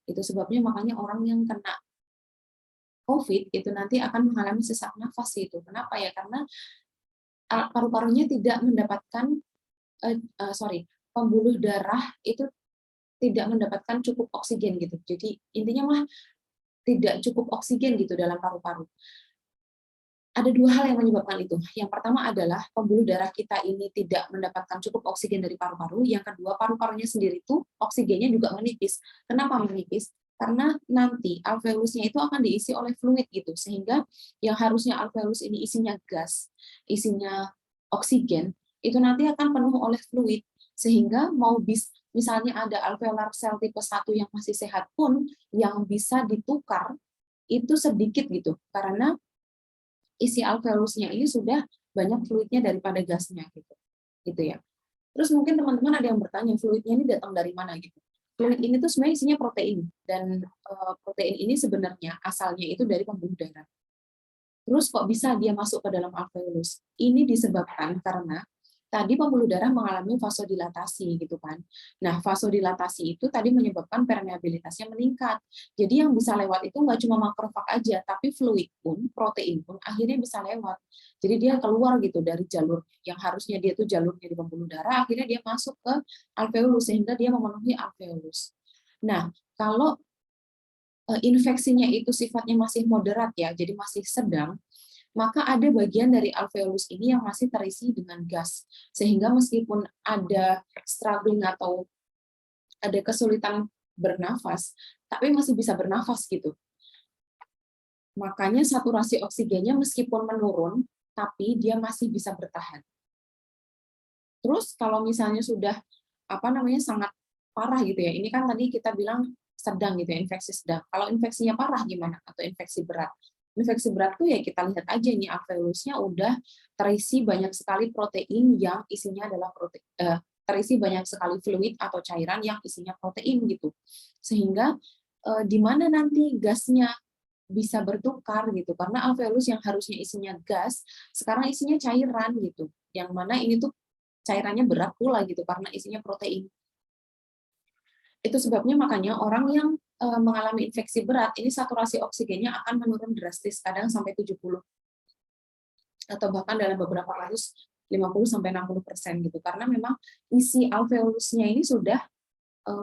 Itu sebabnya makanya orang yang kena COVID itu nanti akan mengalami sesak nafas itu. Kenapa ya? Karena paru-parunya tidak mendapatkan pembuluh darah itu tidak mendapatkan cukup oksigen gitu. Jadi intinya mah tidak cukup oksigen gitu dalam paru-paru. Ada dua hal yang menyebabkan itu. Yang pertama adalah pembuluh darah kita ini tidak mendapatkan cukup oksigen dari paru-paru. Yang kedua, paru-parunya sendiri itu oksigennya juga menipis. Kenapa menipis? Karena nanti alveolusnya itu akan diisi oleh fluid gitu, sehingga yang harusnya alveolus ini isinya gas, isinya oksigen, itu nanti akan penuh oleh fluid, sehingga misalnya ada alveolar cell tipe 1 yang masih sehat pun yang bisa ditukar itu sedikit gitu, karena isi alveolusnya ini sudah banyak fluidnya daripada gasnya gitu ya. Terus mungkin teman-teman ada yang bertanya, fluidnya ini datang dari mana gitu. Fluid ini tuh sebenarnya isinya protein, dan protein ini sebenarnya asalnya itu dari pembuluh darah. Terus kok bisa dia masuk ke dalam alveolus? Ini disebabkan karena tadi pembuluh darah mengalami vasodilatasi gitu kan. Nah, vasodilatasi itu tadi menyebabkan permeabilitasnya meningkat. Jadi yang bisa lewat itu nggak cuma makrofag aja, tapi fluid pun, protein pun akhirnya bisa lewat. Jadi dia keluar gitu dari jalur yang harusnya dia tuh jalurnya di pembuluh darah, akhirnya dia masuk ke alveolus sehingga dia memenuhi alveolus. Nah, kalau infeksinya itu sifatnya masih moderat ya, jadi masih sedang, maka ada bagian dari alveolus ini yang masih terisi dengan gas. Sehingga meskipun ada struggling atau ada kesulitan bernafas, tapi masih bisa bernafas gitu. Makanya saturasi oksigennya meskipun menurun, tapi dia masih bisa bertahan. Terus kalau misalnya sudah sangat parah gitu ya, ini kan tadi kita bilang sedang gitu ya, infeksi sedang. Kalau infeksinya parah gimana? Atau infeksi berat? Infeksi berat tuh ya kita lihat aja nih alveolusnya udah terisi banyak sekali protein yang isinya adalah terisi banyak sekali fluid atau cairan yang isinya protein gitu. Sehingga di mana nanti gasnya bisa bertukar gitu, karena alveolus yang harusnya isinya gas sekarang isinya cairan gitu. Yang mana ini tuh cairannya berat pula gitu karena isinya protein. Itu sebabnya makanya orang yang mengalami infeksi berat, ini saturasi oksigennya akan menurun drastis, kadang sampai 70. Atau bahkan dalam beberapa kasus 50-60% gitu. Karena memang isi alveolusnya ini sudah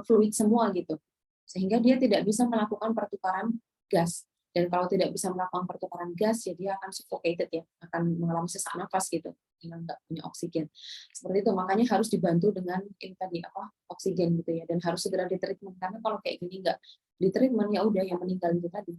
fluid semua gitu. Sehingga dia tidak bisa melakukan pertukaran gas. Dan kalau tidak bisa melakukan pertukaran gas, ya dia akan suffocated ya, akan mengalami sesak nafas gitu, karena nggak punya oksigen. Seperti itu, makanya harus dibantu dengan ini tadi oksigen gitu ya, dan harus segera ditreatment karena kalau kayak gini nggak ditreatment ya udah yang meninggal itu tadi.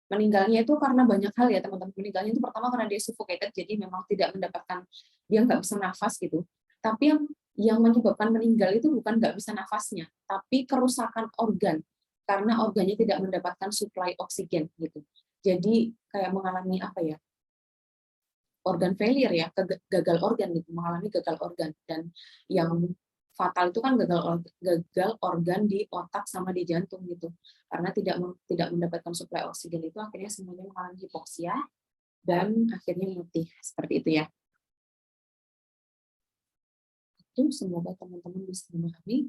Meninggalnya itu karena banyak hal ya teman-teman. Meninggalnya itu pertama karena dia suffocated, jadi memang tidak mendapatkan, dia nggak bisa nafas gitu. Tapi yang menyebabkan meninggal itu bukan nggak bisa nafasnya, tapi kerusakan organ karena organnya tidak mendapatkan suplai oksigen gitu. Jadi kayak mengalami organ failure ya, gagal organ gitu, mengalami gagal organ. Dan yang fatal itu kan gagal organ di otak sama di jantung gitu. Karena tidak mendapatkan suplai oksigen itu akhirnya semuanya mengalami hipoksia dan akhirnya mati. Seperti itu ya. Itu semoga teman-teman bisa memahami.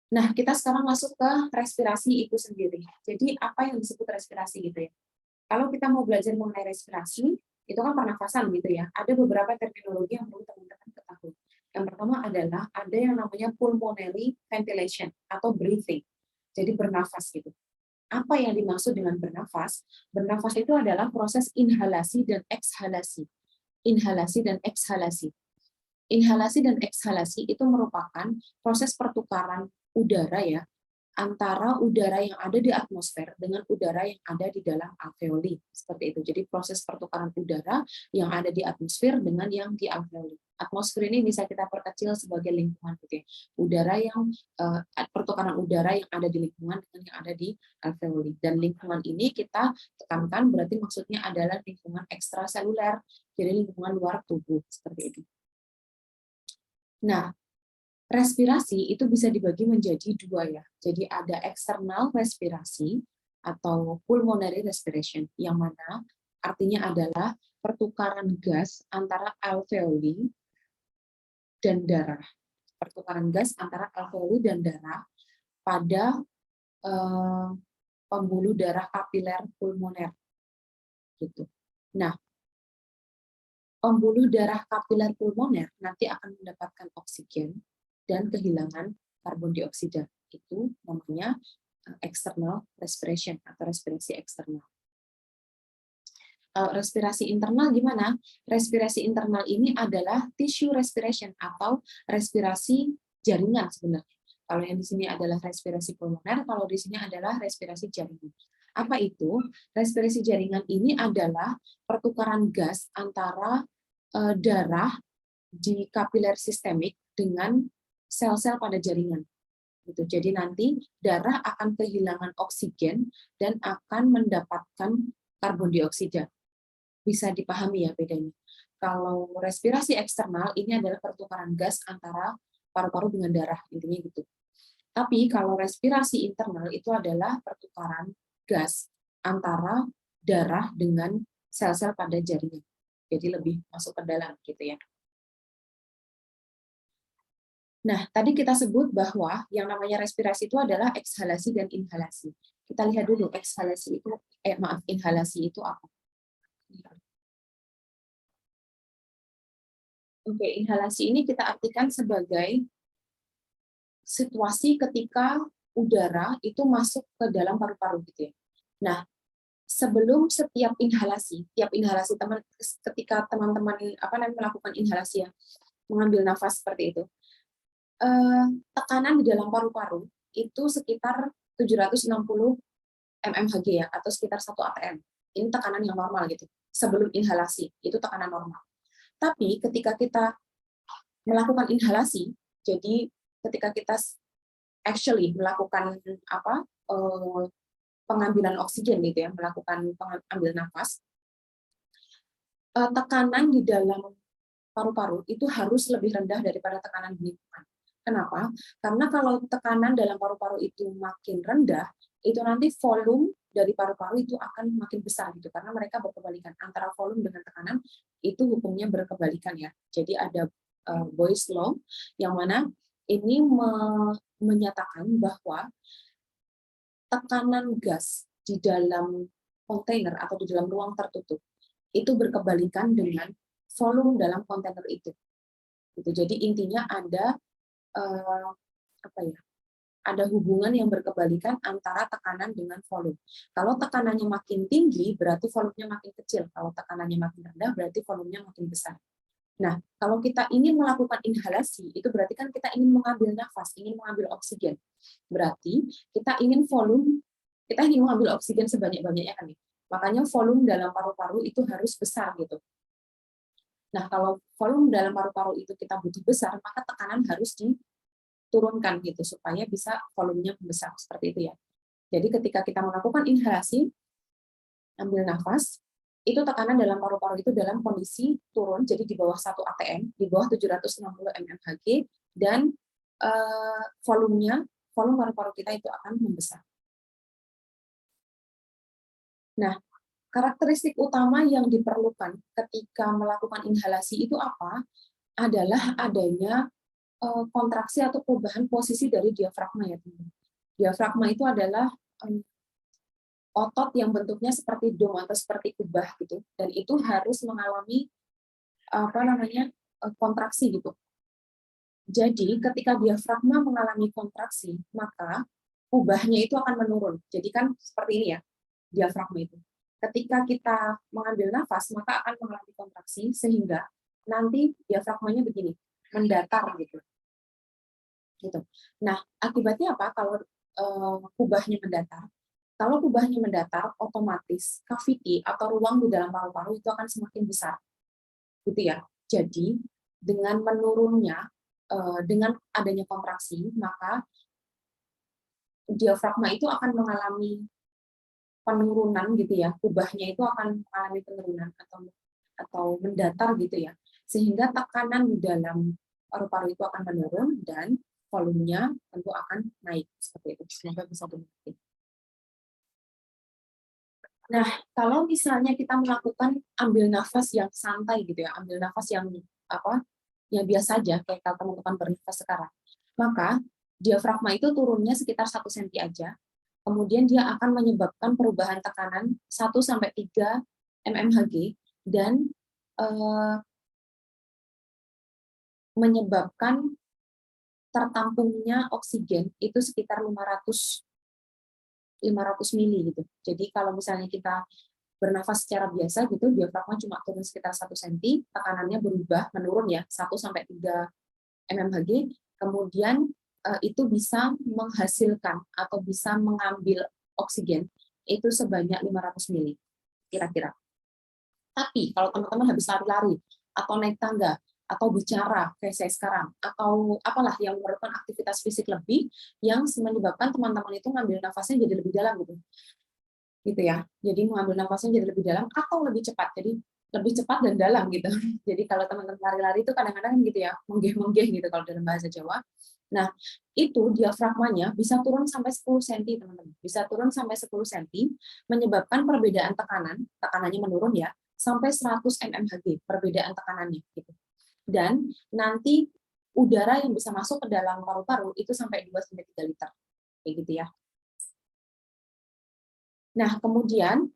Nah, kita sekarang masuk ke respirasi itu sendiri. Jadi, apa yang disebut respirasi gitu ya? Kalau kita mau belajar mengenai respirasi, itu kan pernafasan gitu ya. Ada beberapa terminologi yang perlu teman-teman ketahui. Yang pertama adalah ada yang namanya pulmonary ventilation atau breathing. Jadi bernafas gitu. Apa yang dimaksud dengan bernafas? Bernafas itu adalah proses inhalasi dan ekshalasi. Inhalasi dan ekshalasi. Inhalasi dan ekshalasi itu merupakan proses pertukaran udara ya, antara udara yang ada di atmosfer dengan udara yang ada di dalam alveoli. Seperti itu. Jadi proses pertukaran udara yang ada di atmosfer dengan yang di alveoli. Atmosfer ini bisa kita perkecil sebagai lingkungan gitu ya. Udara yang pertukaran udara yang ada di lingkungan dengan yang ada di alveoli. Dan lingkungan ini kita tekankan berarti maksudnya adalah lingkungan ekstraseluler, jadi lingkungan luar tubuh seperti itu. Nah, respirasi itu bisa dibagi menjadi dua ya. Jadi ada external respirasi atau pulmonary respiration, yang mana artinya adalah pertukaran gas antara alveoli dan darah. Pertukaran gas antara alveoli dan darah pada pembuluh darah kapiler pulmoner. Gitu. Nah, pembuluh darah kapiler pulmoner nanti akan mendapatkan oksigen dan kehilangan karbon dioksida. Itu namanya external respiration atau respirasi eksternal. Respirasi internal gimana? Respirasi internal ini adalah tissue respiration atau respirasi jaringan sebenarnya. Kalau yang di sini adalah respirasi pulmoner, kalau di sini adalah respirasi jaringan. Apa itu? Respirasi jaringan ini adalah pertukaran gas antara darah di kapiler sistemik dengan sel-sel pada jaringan. Gitu. Jadi nanti darah akan kehilangan oksigen dan akan mendapatkan karbon dioksida. Bisa dipahami ya bedanya. Kalau respirasi eksternal ini adalah pertukaran gas antara paru-paru dengan darah, intinya gitu. Tapi kalau respirasi internal itu adalah pertukaran gas antara darah dengan sel-sel pada jaringan. Jadi lebih masuk ke dalam gitu ya. Nah, tadi kita sebut bahwa yang namanya respirasi itu adalah ekshalasi dan inhalasi. Kita lihat dulu ekshalasi itu, inhalasi itu apa? Oke, inhalasi ini kita artikan sebagai situasi ketika udara itu masuk ke dalam paru-paru gitu ya. Nah, sebelum tiap inhalasi ketika teman-teman melakukan inhalasi ya, mengambil nafas seperti itu, tekanan di dalam paru-paru itu sekitar 760 mmHg ya, atau sekitar 1 atm. Ini tekanan yang normal gitu. Sebelum inhalasi, itu tekanan normal. Tapi ketika kita melakukan inhalasi, jadi ketika kita actually melakukan pengambilan oksigen gitu ya, melakukan pengambil nafas, tekanan di dalam paru-paru itu harus lebih rendah daripada tekanan di lingkungan. Kenapa? Karena kalau tekanan dalam paru-paru itu makin rendah, itu nanti volume dari paru-paru itu akan makin besar gitu, karena mereka berkebalikan antara volume dengan tekanan itu hukumnya berkebalikan ya. Jadi ada Boyle's Law yang mana ini menyatakan bahwa tekanan gas di dalam kontainer atau di dalam ruang tertutup itu berkebalikan dengan volume dalam kontainer itu. Gitu. Jadi intinya ada ada hubungan yang berkebalikan antara tekanan dengan volume. Kalau tekanannya makin tinggi, berarti volumenya makin kecil. Kalau tekanannya makin rendah, berarti volumenya makin besar. Nah, kalau kita ingin melakukan inhalasi, itu berarti kan kita ingin mengambil nafas, ingin mengambil oksigen. Berarti kita ingin mengambil oksigen sebanyak-banyaknya kan. Makanya volume dalam paru-paru itu harus besar gitu. Nah, kalau volume dalam paru-paru itu kita butuh besar, maka tekanan harus diturunkan gitu supaya bisa volumenya besar seperti itu ya. Jadi ketika kita melakukan inhalasi, ambil nafas, itu tekanan dalam paru-paru itu dalam kondisi turun, jadi di bawah 1 atm, di bawah 760 mmHg, dan volume paru-paru kita itu akan membesar. Nah, karakteristik utama yang diperlukan ketika melakukan inhalasi itu apa? Adalah adanya kontraksi atau perubahan posisi dari diafragma ya teman-teman. Diafragma itu adalah otot yang bentuknya seperti dom atau seperti kubah gitu, dan itu harus mengalami kontraksi gitu. Jadi ketika diafragma mengalami kontraksi, maka kubahnya itu akan menurun. Jadi kan seperti ini ya, diafragma itu. Ketika kita mengambil nafas, maka akan mengalami kontraksi sehingga nanti diafragmanya begini, mendatar gitu. Nah, akibatnya apa kalau kubahnya mendatar? Kalau kubahnya mendatar, otomatis cavity atau ruang di dalam paru-paru itu akan semakin besar, gitu ya. Jadi dengan menurunnya, dengan adanya kontraksi, maka diafragma itu akan mengalami penurunan, gitu ya. Kubahnya itu akan mengalami penurunan atau mendatar, gitu ya. Sehingga tekanan di dalam paru-paru itu akan menurun dan volumenya tentu akan naik seperti itu. Semoga bisa dimengerti. Nah, kalau misalnya kita melakukan ambil nafas yang santai gitu ya, ambil nafas yang yang biasa aja kayak kalau teman-teman bernafas sekarang, maka diafragma itu turunnya sekitar 1 cm aja. Kemudian dia akan menyebabkan perubahan tekanan 1 sampai 3 mmHg dan menyebabkan tertampungnya oksigen itu sekitar 500 mili gitu. Jadi kalau misalnya kita bernafas secara biasa gitu, diafragma cuma turun sekitar 1 cm, tekanannya berubah menurun ya 1 sampai 3 mmHg, kemudian itu bisa menghasilkan atau bisa mengambil oksigen itu sebanyak 500 mili kira-kira. Tapi kalau teman-teman habis lari-lari atau naik tangga atau bicara kayak saya sekarang, atau apalah yang memerlukan aktivitas fisik lebih yang menyebabkan teman-teman itu ngambil nafasnya jadi lebih dalam gitu ya. Jadi mengambil nafasnya jadi lebih dalam atau lebih cepat. Jadi lebih cepat dan dalam gitu. Jadi kalau teman-teman lari-lari itu kadang-kadang gitu ya, menggeh-menggeh gitu kalau dalam bahasa Jawa. Nah, itu diafragmanya bisa turun sampai 10 cm, teman-teman. Bisa turun sampai 10 cm, menyebabkan perbedaan tekanan, tekanannya menurun ya, sampai 100 mmHg, perbedaan tekanannya gitu. Dan nanti udara yang bisa masuk ke dalam paru-paru itu sampai 2-3 liter. Kayak gitu ya. Nah, kemudian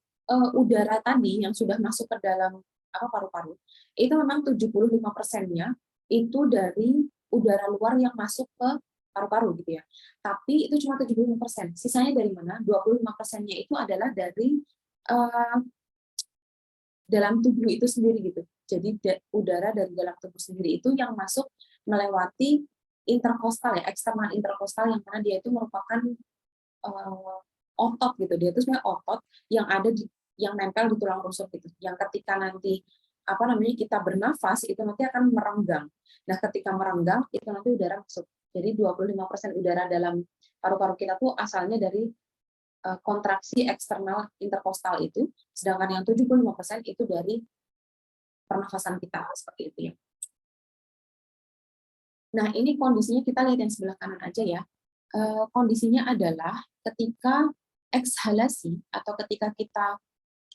udara tadi yang sudah masuk ke dalam paru-paru, itu memang 75%-nya itu dari udara luar yang masuk ke paru-paru gitu ya. Tapi itu cuma 75%. Sisanya dari mana? 25%-nya itu adalah dari dalam tubuh itu sendiri gitu. Jadi udara dari dalam tubuh sendiri itu yang masuk melewati interkostal ya, eksternal interkostal yang mana dia itu merupakan otot gitu. Dia itu sebenarnya otot yang ada yang nempel di tulang rusuk gitu. Yang ketika nanti kita bernafas itu nanti akan merenggang. Nah, ketika merenggang itu nanti udara masuk. Jadi 25% udara dalam paru-paru kita tuh asalnya dari kontraksi eksternal interkostal itu, sedangkan yang 75% itu dari pernafasan kita seperti itu ya. Nah, ini kondisinya kita lihat yang sebelah kanan aja ya. Kondisinya adalah ketika ekshalasi atau ketika kita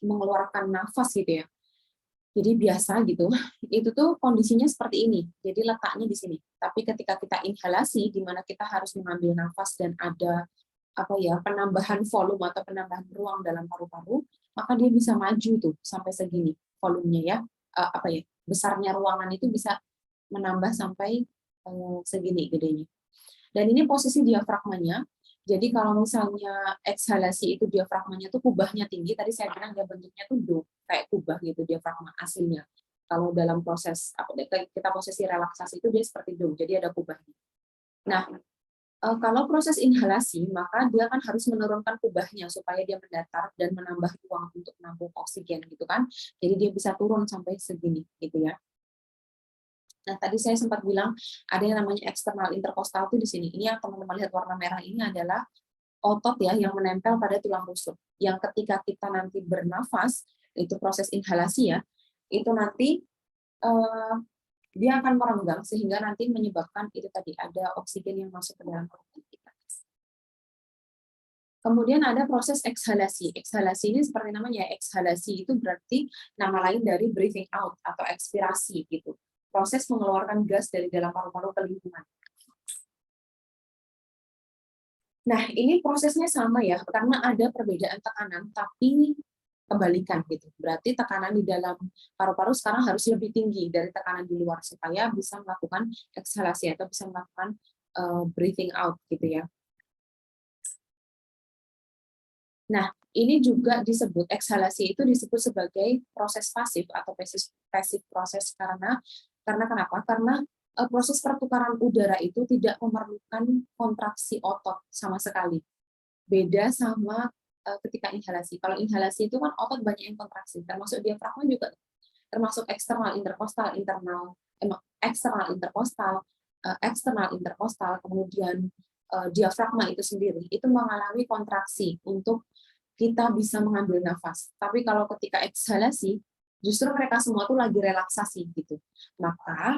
mengeluarkan nafas gitu ya. Jadi biasa gitu, itu tuh kondisinya seperti ini. Jadi letaknya di sini. Tapi ketika kita inhalasi, di mana kita harus mengambil nafas dan ada penambahan volume atau penambahan ruang dalam paru-paru, maka dia bisa maju tuh sampai segini volumenya ya. Besarnya ruangan itu bisa menambah sampai segini gedenya. Dan ini posisi diafragmanya. Jadi kalau misalnya ekshalasi itu diafragmanya tuh kubahnya tinggi, tadi saya bilang dia bentuknya tuh dome, kayak kubah gitu diafragma aslinya. Kalau dalam proses kita posisi relaksasi itu dia seperti dome, jadi ada kubahnya. Nah, kalau proses inhalasi, maka dia kan harus menurunkan kubahnya supaya dia mendatar dan menambah ruang untuk menampung oksigen gitu kan. Jadi dia bisa turun sampai segini gitu ya. Nah, tadi saya sempat bilang ada yang namanya eksternal interkostal itu di sini. Ini yang teman-teman lihat warna merah ini adalah otot ya yang menempel pada tulang rusuk. Yang ketika kita nanti bernafas, itu proses inhalasi ya, itu nanti dia akan merenggang sehingga nanti menyebabkan itu tadi ada oksigen yang masuk ke dalam tubuh kita. Kemudian ada proses ekshalasi. Ekshalasi ini seperti namanya, ekshalasi itu berarti nama lain dari breathing out atau ekspirasi gitu. Proses mengeluarkan gas dari dalam paru-paru ke lingkungan. Nah, ini prosesnya sama ya, karena ada perbedaan tekanan, tapi kebalikan gitu. Berarti tekanan di dalam paru-paru sekarang harus lebih tinggi dari tekanan di luar supaya bisa melakukan ekshalasi atau bisa melakukan breathing out gitu ya. Nah, ini juga disebut ekshalasi itu disebut sebagai proses pasif atau passive proses karena kenapa? Karena proses pertukaran udara itu tidak memerlukan kontraksi otot sama sekali. Beda sama ketika inhalasi. Kalau inhalasi itu kan otot banyak yang kontraksi, termasuk diafragma juga, termasuk eksternal interkostal, eksternal interkostal, kemudian diafragma itu sendiri itu mengalami kontraksi untuk kita bisa mengambil nafas. Tapi kalau ketika ekshalasi, justru mereka semua tuh lagi relaksasi gitu. Maka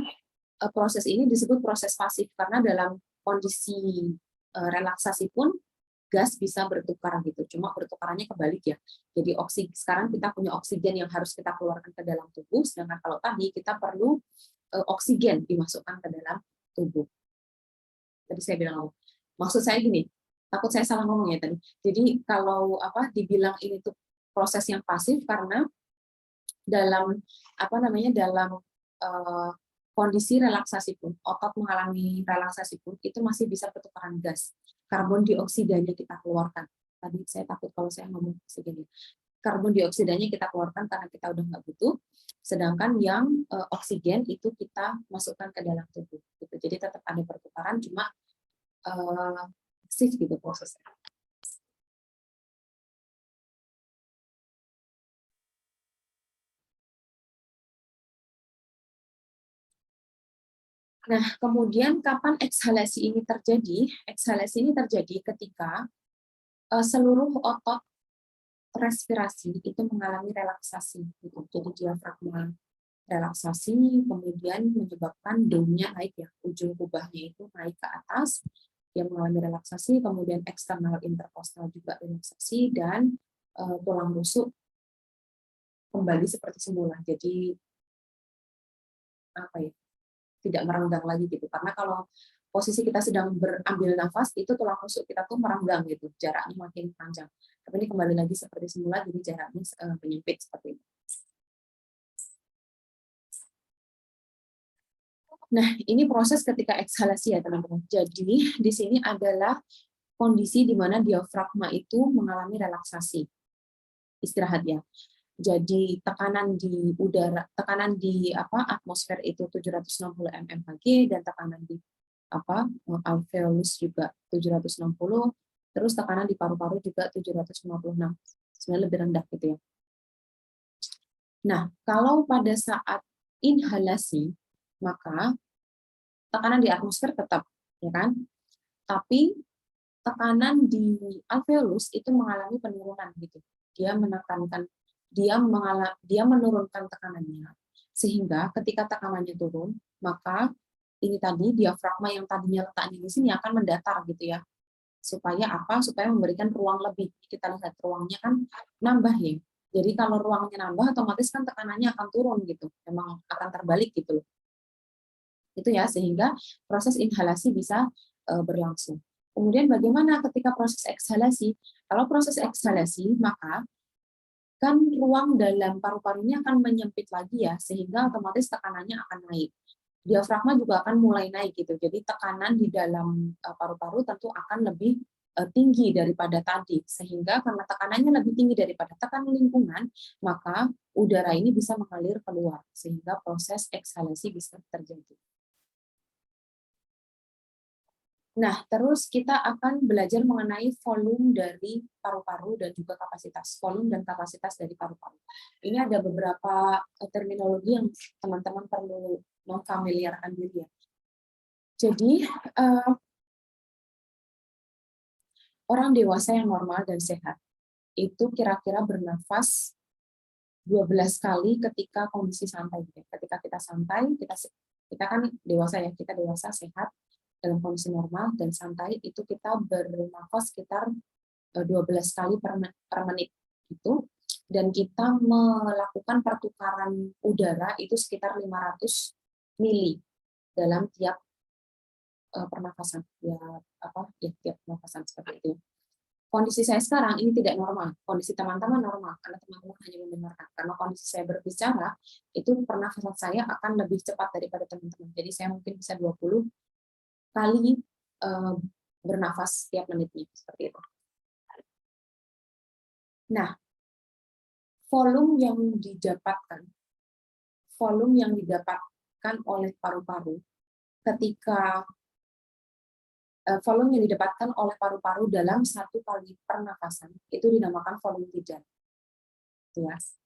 proses ini disebut proses pasif karena dalam kondisi relaksasi pun gas bisa bertukar gitu. Cuma bertukarannya kebalik ya. Jadi sekarang kita punya oksigen yang harus kita keluarkan ke dalam tubuh, sedangkan kalau tadi kita perlu oksigen dimasukkan ke dalam tubuh. Tadi saya bilang, maksud saya gini, takut saya salah ngomong ya tadi. Jadi kalau dibilang ini tuh proses yang pasif karena dalam dalam kondisi relaksasi pun, otot mengalami relaksasi pun itu masih bisa pertukaran gas. Karbon dioksidanya kita keluarkan. Tadi saya takut kalau saya ngomong segini. Karbon dioksidanya kita keluarkan karena kita udah nggak butuh, sedangkan yang oksigen itu kita masukkan ke dalam tubuh. Gitu. Jadi tetap ada pertukaran, cuma shift gitu prosesnya. Nah, kemudian kapan ekshalasi ini terjadi? Ekshalasi ini terjadi ketika seluruh otot respirasi itu mengalami relaksasi. Gitu. Jadi diafragma relaksasi, kemudian menyebabkan dome-nya naik ya, ujung kubahnya itu naik ke atas, dia mengalami relaksasi, kemudian eksternal interkostal juga relaksasi, dan tulang rusuk kembali seperti semula. Jadi apa ya? Tidak merenggang lagi gitu. Karena kalau posisi kita sedang berambil nafas, itu tulang rusuk kita tuh merenggang gitu, jaraknya makin panjang. Tapi ini kembali lagi seperti semula, jadi jaraknya menyempit seperti itu. Nah, ini proses ketika ekshalasi ya teman-teman. Jadi di sini adalah kondisi di mana diafragma itu mengalami relaksasi, istirahat ya. Jadi tekanan di udara, tekanan di atmosfer itu 760 mmHg, dan tekanan di alveolus juga 760, terus tekanan di paru-paru juga 756. Sebenarnya lebih rendah gitu ya. Nah, kalau pada saat inhalasi, maka tekanan di atmosfer tetap, ya kan? Tapi tekanan di alveolus itu mengalami penurunan gitu. Dia menurunkan tekanannya, sehingga ketika tekanannya turun, maka ini tadi diafragma yang tadinya letaknya di sini akan mendatar gitu ya. Supaya apa? Supaya memberikan ruang lebih. Kita lihat ruangnya kan nambah ya. Jadi kalau ruangnya nambah, otomatis kan tekanannya akan turun gitu. Memang akan terbalik gitu loh. Itu ya, sehingga proses inhalasi bisa berlangsung. Kemudian bagaimana ketika proses ekshalasi? Kalau proses ekshalasi, maka kan ruang dalam paru-parunya akan menyempit lagi ya, sehingga otomatis tekanannya akan naik. Diafragma juga akan mulai naik gitu. Jadi tekanan di dalam paru-paru tentu akan lebih tinggi daripada tadi, sehingga karena tekanannya lebih tinggi daripada tekanan lingkungan, maka udara ini bisa mengalir keluar, sehingga proses ekshalasi bisa terjadi. Nah, terus kita akan belajar mengenai volume dari paru-paru dan juga kapasitas. Volume dan kapasitas dari paru-paru. Ini ada beberapa terminologi yang teman-teman perlu memfamiliarkan diri ya. Jadi, orang dewasa yang normal dan sehat itu kira-kira bernafas 12 kali ketika kondisi santai. Ketika kita santai, kita kan dewasa ya, kita dewasa sehat dalam kondisi normal dan santai, itu kita bernafas sekitar 12 kali per menit itu, dan kita melakukan pertukaran udara itu sekitar 500 mili dalam tiap pernafasan ya, tiap pernafasan seperti itu. Kondisi saya sekarang ini tidak normal, kondisi teman-teman normal karena teman-teman hanya mendengarkan. Karena kondisi saya berbicara, itu pernafasan saya akan lebih cepat daripada teman-teman. Jadi saya mungkin bisa 20 kali bernafas tiap menitnya seperti itu. Nah, volume yang didapatkan oleh paru-paru ketika volume yang didapatkan oleh paru-paru dalam satu kali pernafasan itu dinamakan volume tidal. Jelas.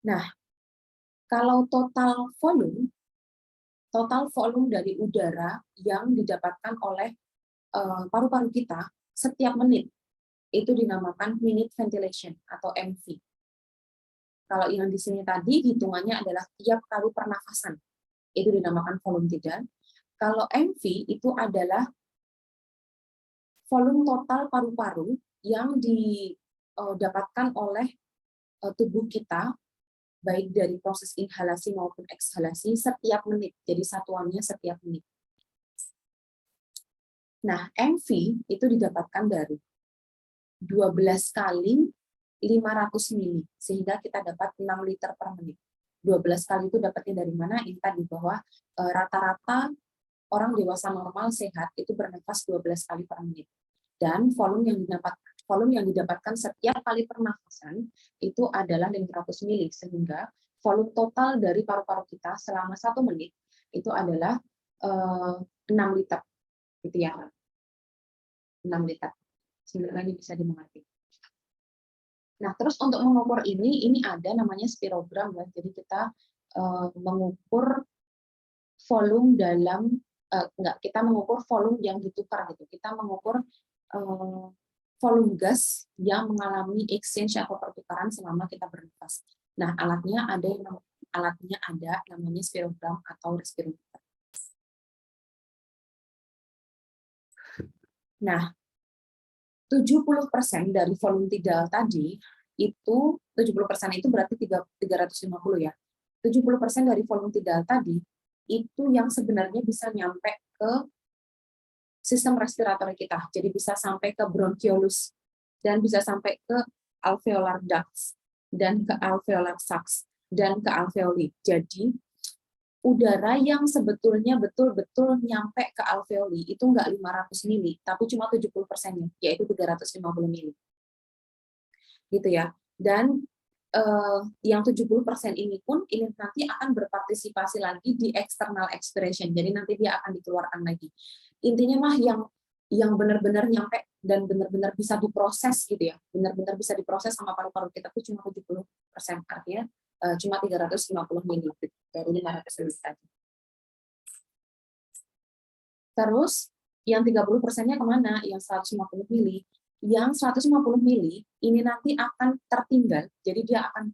Nah, kalau total volume dari udara yang didapatkan oleh paru-paru kita setiap menit itu dinamakan minute ventilation atau MV. Kalau yang di sini tadi hitungannya adalah tiap kali pernafasan, itu dinamakan volume tidal. Kalau MV itu adalah volume total paru-paru yang didapatkan oleh tubuh kita, baik dari proses inhalasi maupun ekshalasi setiap menit. Jadi satuannya setiap menit. Nah, MV itu didapatkan dari 12 kali 500 mili, sehingga kita dapat 6 liter per menit. 12 kali itu dapatnya dari mana? Ini tadi bahwa rata-rata orang dewasa normal sehat itu bernafas 12 kali per menit. Dan volume yang didapatkan setiap kali pernafasan itu adalah 500 mili, sehingga volume total dari paru-paru kita selama 1 menit itu adalah 6 liter, gitu ya. 6 liter. Sebenarnya ini bisa dimengerti. Nah, terus untuk mengukur ini ada namanya spirogram ya. Jadi kita mengukur volume dalam enggak, kita mengukur volume yang ditukar gitu. Kita mengukur volume gas yang mengalami exchange atau pertukaran selama kita bernafas. Nah, alatnya ada namanya spirogram atau respirometer. Nah, 70% dari volume tidal tadi itu 70% itu berarti 350 ya. 70% dari volume tidal tadi itu yang sebenarnya bisa nyampe ke sistem respiratori kita. Jadi bisa sampai ke bronchiolus dan bisa sampai ke alveolar ducts dan ke alveolar sacs dan ke alveoli. Jadi udara yang sebetulnya betul-betul nyampe ke alveoli itu enggak 500 mili, tapi cuma 70%-nya, yaitu 350 mili. Gitu ya. Dan yang 70% ini pun ini nanti akan berpartisipasi lagi di external expiration. Jadi nanti dia akan dikeluarkan lagi. Intinya mah yang benar-benar nyampe dan benar-benar bisa diproses gitu ya. Benar-benar bisa diproses sama paru-paru kita itu cuma 70%. Artinya cuma 350 mili dari 500 mili tadi. Terus yang 30%-nya kemana? Yang 150 mili. Yang 150 mili ini nanti akan tertinggal, jadi dia akan,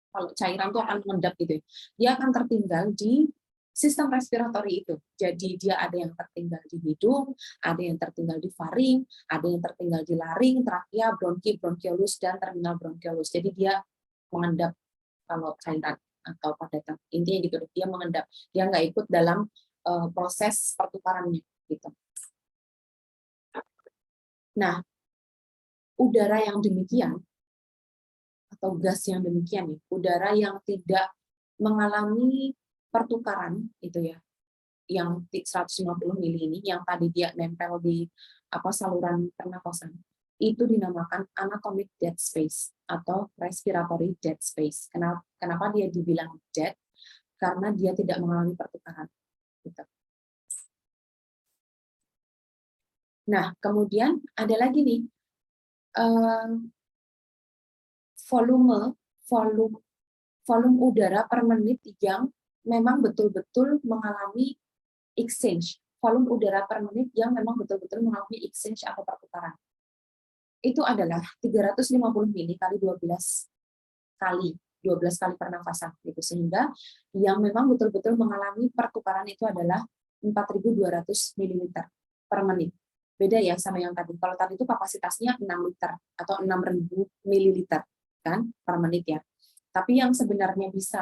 kalau cairan itu akan mengendap gitu ya, dia akan tertinggal di sistem respiratori itu. Jadi dia ada yang tertinggal di hidung, ada yang tertinggal di faring, ada yang tertinggal di laring, trakea, bronki, bronkiolus, dan terminal bronkiolus. Jadi dia mengendap kalau cairan atau padatan. Intinya gitu, dia mengendap. Dia nggak ikut dalam proses pertukarannya gitu. Nah, udara yang demikian atau gas yang demikian ya, udara yang tidak mengalami pertukaran itu ya, yang 150 mili ini yang tadi dia nempel di saluran pernapasan, itu dinamakan anatomic dead space atau respiratory dead space. Kenapa dia dibilang dead? Karena dia tidak mengalami pertukaran. Gitu. Nah, kemudian ada lagi nih volume udara per menit yang memang betul-betul mengalami exchange. Volume udara per menit yang memang betul-betul mengalami exchange atau pertukaran. Itu adalah 350 mili kali 12 kali pernafasan gitu, sehingga yang memang betul-betul mengalami pertukaran itu adalah 4.200 ml per menit. Beda ya sama yang tadi. Kalau tadi itu kapasitasnya 6 liter atau 6.000 ml kan per menit ya. Tapi yang sebenarnya bisa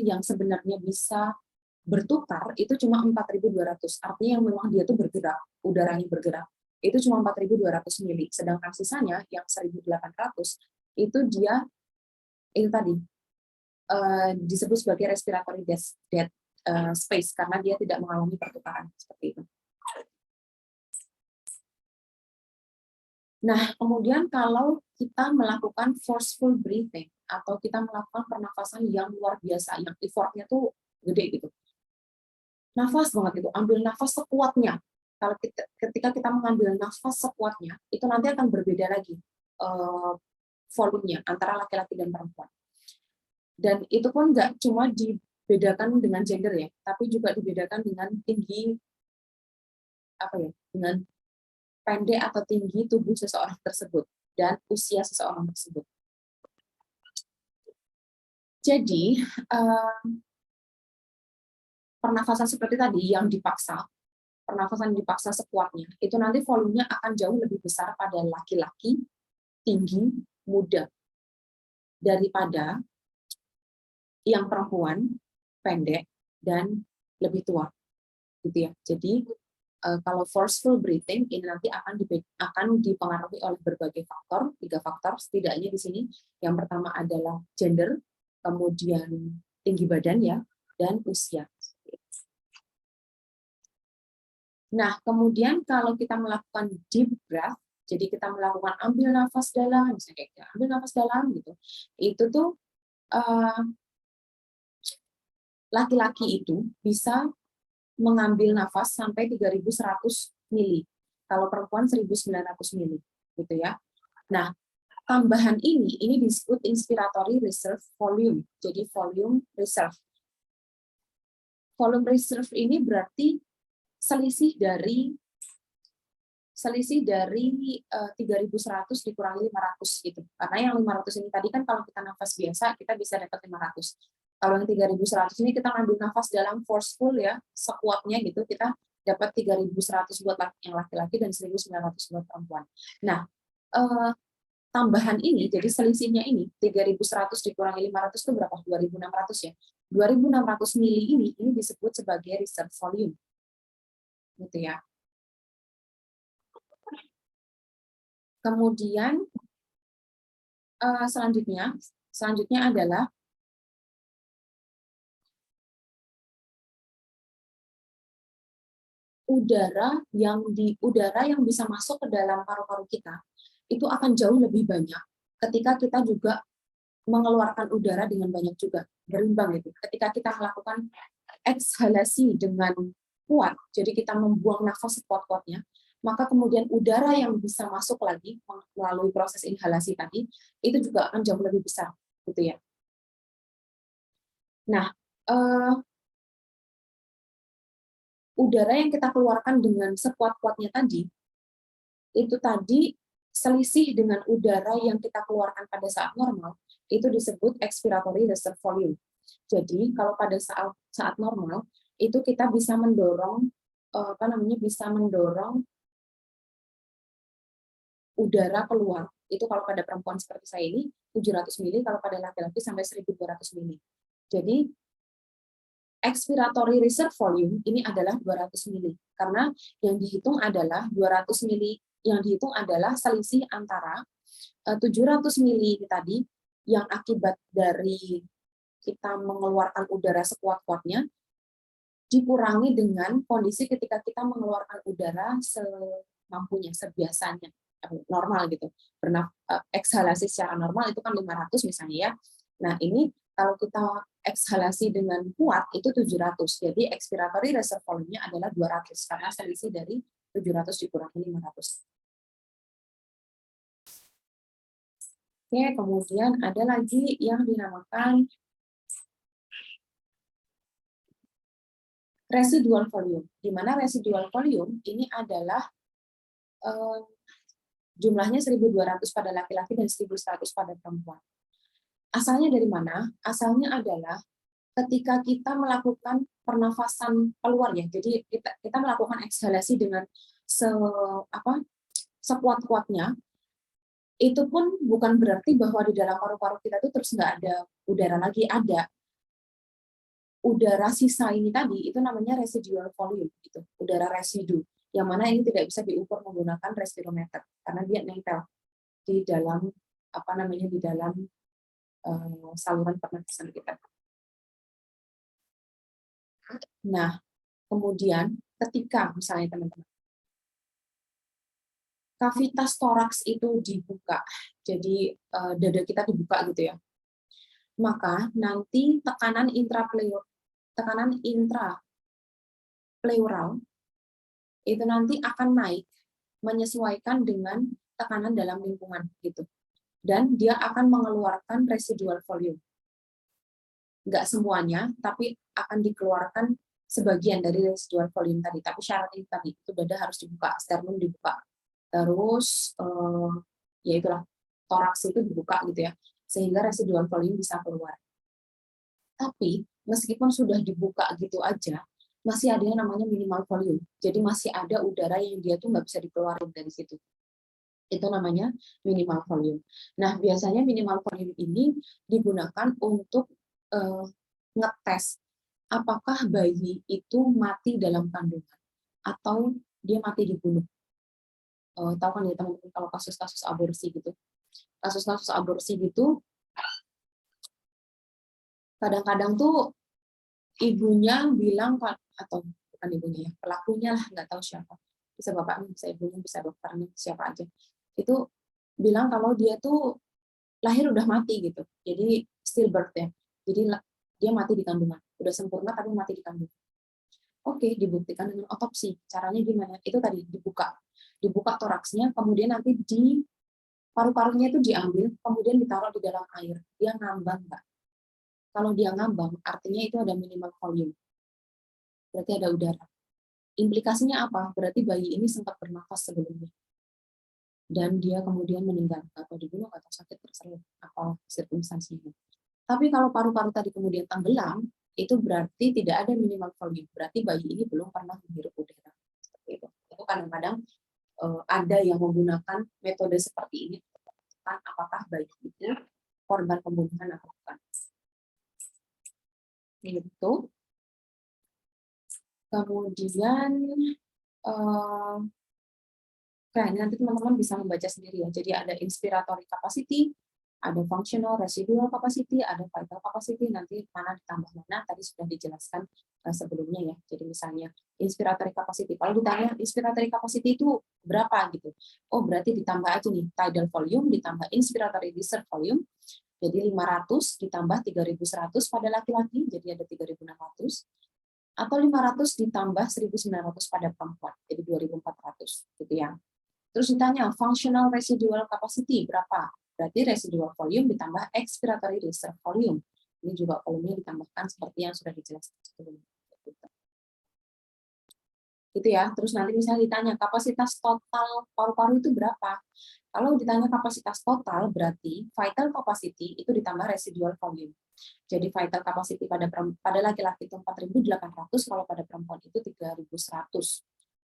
yang sebenarnya bisa bertukar itu cuma 4.200. Artinya yang memang dia tuh bergerak, udaranya bergerak. Itu cuma 4.200 mili. Sedangkan sisanya yang 1.800 itu dia itu tadi disebut sebagai respiratory dead space karena dia tidak mengalami pertukaran seperti itu. Nah, kemudian kalau kita melakukan forceful breathing atau kita melakukan pernafasan yang luar biasa, yang effortnya tuh gede gitu. Nafas banget itu, ambil nafas sekuatnya. Kalau ketika kita mengambil nafas sekuatnya, itu nanti akan berbeda lagi volumenya antara laki-laki dan perempuan. Dan itu pun nggak cuma dibedakan dengan gender ya, tapi juga dibedakan dengan tinggi dengan pendek atau tinggi tubuh seseorang tersebut dan usia seseorang tersebut. Jadi pernafasan seperti tadi yang dipaksa, pernafasan dipaksa sekuatnya, itu nanti volumenya akan jauh lebih besar pada laki-laki tinggi muda daripada yang perempuan pendek dan lebih tua, gitu ya. Jadi kalau forceful breathing ini nanti akan dipengaruhi oleh berbagai faktor, 3 faktor setidaknya di sini. Yang pertama adalah gender, kemudian tinggi badan ya, dan usia. Nah, kemudian kalau kita melakukan deep breath, jadi kita melakukan ambil nafas dalam, misalnya kayak ambil nafas dalam gitu, itu tuh laki-laki itu bisa mengambil nafas sampai 3.100 mili. Kalau perempuan 1.900 mili, gitu ya. Nah, tambahan ini disebut inspiratory reserve volume. Jadi volume reserve. volume reserve ini berarti selisih dari 3.100 dikurangi 500 gitu. Karena yang 500 ini tadi kan kalau kita nafas biasa kita bisa dapat 500. Kalau yang 3.100 ini kita ngambil nafas dalam forceful ya, sekuatnya gitu, kita dapat 3.100 buat yang laki-laki dan 1.900 buat perempuan. Nah, tambahan ini, jadi selisihnya ini 3.100 dikurangi 500 itu berapa? 2.600 ya. 2.600 mili ini disebut sebagai reserve volume. Gitu ya. Kemudian selanjutnya adalah udara yang bisa masuk ke dalam paru-paru kita itu akan jauh lebih banyak ketika kita juga mengeluarkan udara dengan banyak juga, berimbang gitu. Ketika kita melakukan ekshalasi dengan kuat, jadi kita membuang nafas sekuat-kuatnya, maka kemudian udara yang bisa masuk lagi melalui proses inhalasi tadi itu juga akan jauh lebih besar, gitu ya. Nah, udara yang kita keluarkan dengan sekuat-kuatnya tadi, itu tadi selisih dengan udara yang kita keluarkan pada saat normal, itu disebut expiratory reserve volume. Jadi, kalau pada saat normal, itu kita bisa mendorong udara keluar. Itu kalau pada perempuan seperti saya ini 700 mili, kalau pada laki-laki sampai 1.200 mili. Jadi expiratory reserve volume ini adalah 200 mili karena yang dihitung adalah 200 mili, yang dihitung adalah selisih antara 700 mili tadi yang akibat dari kita mengeluarkan udara sekuat-kuatnya dikurangi dengan kondisi ketika kita mengeluarkan udara semampunya, sebiasanya, normal gitu. Ekshalasi secara normal itu kan 500 misalnya ya. Nah, ini kalau kita ekshalasi dengan kuat itu 700. Jadi expiratory reserve volume-nya adalah 200 karena selisih dari 700 dikurangi 500. Oke, kemudian ada lagi yang dinamakan residual volume. Di mana residual volume ini adalah jumlahnya 1.200 pada laki-laki dan 1.100 pada perempuan. Asalnya dari mana? Asalnya adalah ketika kita melakukan pernafasan keluar ya. Jadi kita melakukan ekshalasi dengan sekuat-kuatnya. Itu pun bukan berarti bahwa di dalam paru-paru kita itu terus nggak ada udara lagi, ada. Udara sisa ini tadi itu namanya residual volume gitu, udara residu yang mana ini tidak bisa diukur menggunakan respirometer karena dia nempel di dalam di dalam saluran pernafasan kita. Nah, kemudian ketika misalnya teman-teman kavitas toraks itu dibuka, jadi dada kita dibuka gitu ya, maka nanti tekanan intrapleural itu nanti akan naik menyesuaikan dengan tekanan dalam lingkungan gitu. Dan dia akan mengeluarkan residual volume. Nggak semuanya, tapi akan dikeluarkan sebagian dari residual volume tadi. Tapi syarat ini tadi, itu dada harus dibuka, sternum dibuka. Terus, ya itulah, toraks itu dibuka gitu ya, sehingga residual volume bisa keluar. Tapi, meskipun sudah dibuka gitu aja, masih ada yang namanya minimal volume. Jadi masih ada udara yang dia tuh nggak bisa dikeluarin dari situ. Itu namanya minimal volume. Nah, biasanya minimal volume ini digunakan untuk ngetes apakah bayi itu mati dalam kandungan atau dia mati dibunuh. Tahu kan ya teman-teman kalau kasus-kasus aborsi gitu. Kasus-kasus aborsi gitu kadang-kadang tuh ibunya bilang atau bukan ibunya ya, pelakunya lah, nggak tahu siapa, bisa bapaknya, bisa ibunya, bisa dokternya, siapa aja, itu bilang kalau dia tuh lahir udah mati gitu, jadi stillbirth ya, jadi dia mati di kandungan, udah sempurna tapi mati di kandungan. Oke, dibuktikan dengan otopsi. Caranya gimana? Itu tadi dibuka toraksnya, kemudian nanti di paru-parunya itu diambil, kemudian ditaruh di dalam air, dia ngambang nggak? Kalau dia ngambang, artinya itu ada minimal volume. berarti ada udara. Implikasinya apa? Berarti bayi ini sempat bernafas sebelumnya. Dan dia kemudian meninggal, atau dibunuh, atau sakit, terserah apa sirkumstansinya. Tapi kalau paru-paru tadi kemudian tenggelam, itu berarti tidak ada minimal volume. Berarti bayi ini belum pernah menghirup udara. Seperti itu. Itu kadang-kadang ada yang menggunakan metode seperti ini untuk menentukan apakah bayi itu korban pembunuhan atau bukan. Itu. Kemudian nanti teman-teman bisa membaca sendiri ya. Jadi ada inspiratory capacity, ada functional residual capacity, ada vital capacity, nanti mana ditambah mana, tadi sudah dijelaskan sebelumnya ya. Jadi misalnya inspiratory capacity, kalau ditanya inspiratory capacity itu berapa gitu, oh berarti ditambah aja nih, tidal volume ditambah inspiratory reserve volume, jadi 500 ditambah 3.100 pada laki-laki, jadi ada 3.600, atau 500 ditambah 1.900 pada perempuan, jadi 2.400 gitu ya. Terus ditanya functional residual capacity berapa? Berarti residual volume ditambah expiratory reserve volume. Ini juga volumenya ditambahkan seperti yang sudah dijelaskan sebelumnya. Gitu ya. Terus nanti misalnya ditanya kapasitas total paru-paru itu berapa? Kalau ditanya kapasitas total berarti vital capacity itu ditambah residual volume. Jadi vital capacity pada laki-laki itu 4.800, kalau pada perempuan itu 3.100.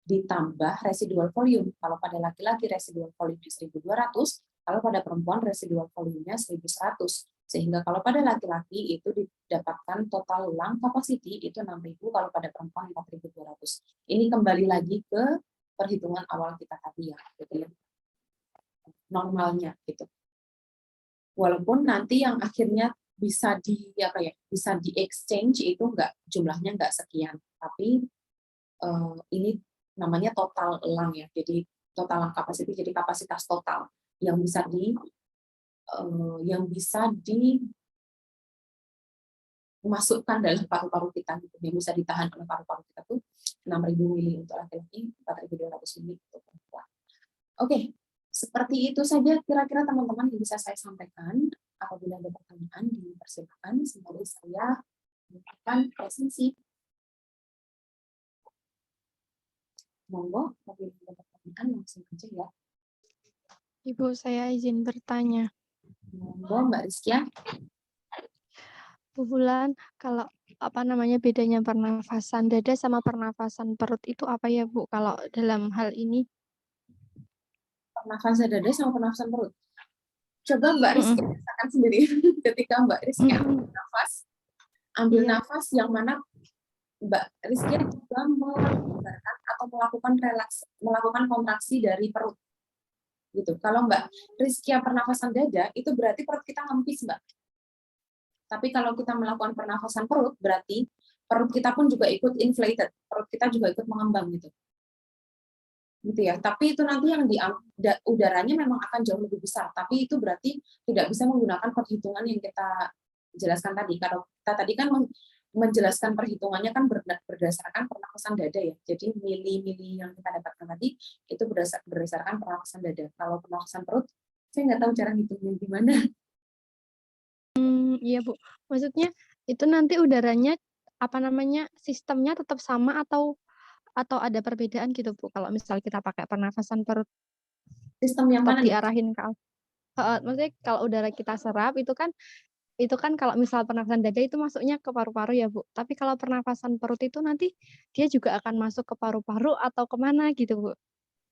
Ditambah residual volume. Kalau pada laki-laki residual volume-nya 1.200, kalau pada perempuan residual volume-nya 1.100. Sehingga kalau pada laki-laki itu didapatkan total lung capacity itu 6.000, kalau pada perempuan 4.200. Ini kembali lagi ke perhitungan awal kita tadi ya, gitu ya. Normalnya gitu. Walaupun nanti yang akhirnya bisa bisa di exchange itu jumlahnya nggak sekian, tapi ini namanya total lung ya, jadi total lung capacity, jadi kapasitas total yang bisa dimasukkan dalam paru-paru kita, gitu. Yang bisa ditahan oleh paru-paru kita tuh 6.000 mili untuk laki-laki, 4.200 mili untuk perempuan. Oke, seperti itu saja kira-kira teman-teman yang bisa saya sampaikan. Apabila ada pertanyaan, dipersilakan. Sembari saya melakukan presensi. Monggo, apabila ada pertanyaan langsung aja ya. Ibu, saya izin bertanya. Monggo, Mbak Rizkia. Bu Bulan, kalau bedanya pernafasan dada sama pernafasan perut itu apa ya, Bu? Kalau dalam hal ini? Pernafasan dada sama pernafasan perut. Coba Mbak Rizkia rasakan sendiri ketika Mbak Rizkia ambil nafas yang mana Mbak Rizkia juga melebarkan atau melakukan kontraksi dari perut. Gitu. Kalau Mbak Rizkia pernafasan dada, itu berarti perut kita ngempis, Mbak. Tapi kalau kita melakukan pernafasan perut, berarti perut kita pun juga ikut inflated, perut kita juga ikut mengembang gitu. Gitu ya. Tapi itu nanti yang udaranya memang akan jauh lebih besar, tapi itu berarti tidak bisa menggunakan perhitungan yang kita jelaskan tadi. Kalau kita tadi kan menjelaskan perhitungannya kan berdasarkan pernafasan dada ya. Jadi mili-mili yang kita dapatkan tadi itu berdasarkan pernafasan dada. Kalau pernafasan perut, saya nggak tahu cara ngitungnya gimana. Iya Bu, maksudnya itu nanti udaranya sistemnya tetap sama atau ada perbedaan gitu Bu? Kalau misal kita pakai pernafasan perut, Sistem yang tetap mana diarahin ke maksudnya kalau udara kita serap itu kan kalau misal pernafasan dada itu masuknya ke paru-paru ya Bu. Tapi kalau pernafasan perut itu nanti dia juga akan masuk ke paru-paru atau kemana gitu Bu?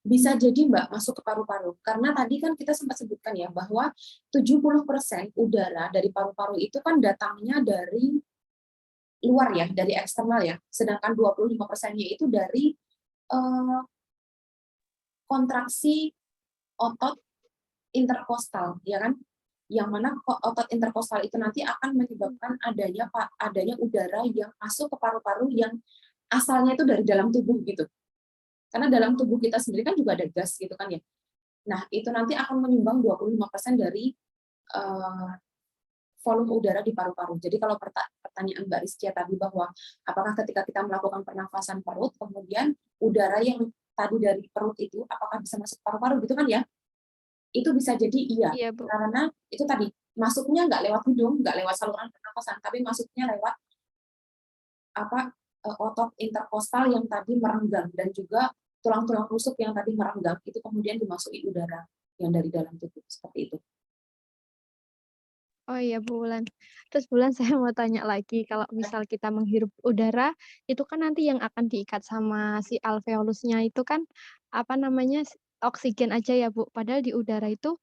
Bisa jadi Mbak masuk ke paru-paru. Karena tadi kan kita sempat sebutkan ya bahwa 70% udara dari paru-paru itu kan datangnya dari luar ya, dari eksternal ya. Sedangkan 25%-nya itu dari kontraksi otot interkostal, ya kan? Yang mana otot interkostal itu nanti akan menyebabkan adanya udara yang masuk ke paru-paru yang asalnya itu dari dalam tubuh gitu. Karena dalam tubuh kita sendiri kan juga ada gas gitu kan ya. Nah, itu nanti akan menyumbang 25% dari volume udara di paru-paru. Jadi kalau pertanyaan Mbak Rizkia tadi bahwa apakah ketika kita melakukan pernafasan perut, kemudian udara yang tadi dari perut itu apakah bisa masuk paru-paru gitu kan ya? Itu bisa jadi iya, Bu. karena itu tadi masuknya nggak lewat hidung, nggak lewat saluran pernafasan, tapi masuknya lewat otot interkostal yang tadi merenggang dan juga tulang-tulang rusuk yang tadi merenggang itu kemudian dimasuki udara yang dari dalam tubuh seperti itu. Oh iya Bulan. Terus Bulan saya mau tanya lagi, kalau misal kita menghirup udara, itu kan nanti yang akan diikat sama si alveolusnya itu kan, apa namanya, oksigen aja ya Bu, padahal di udara itu,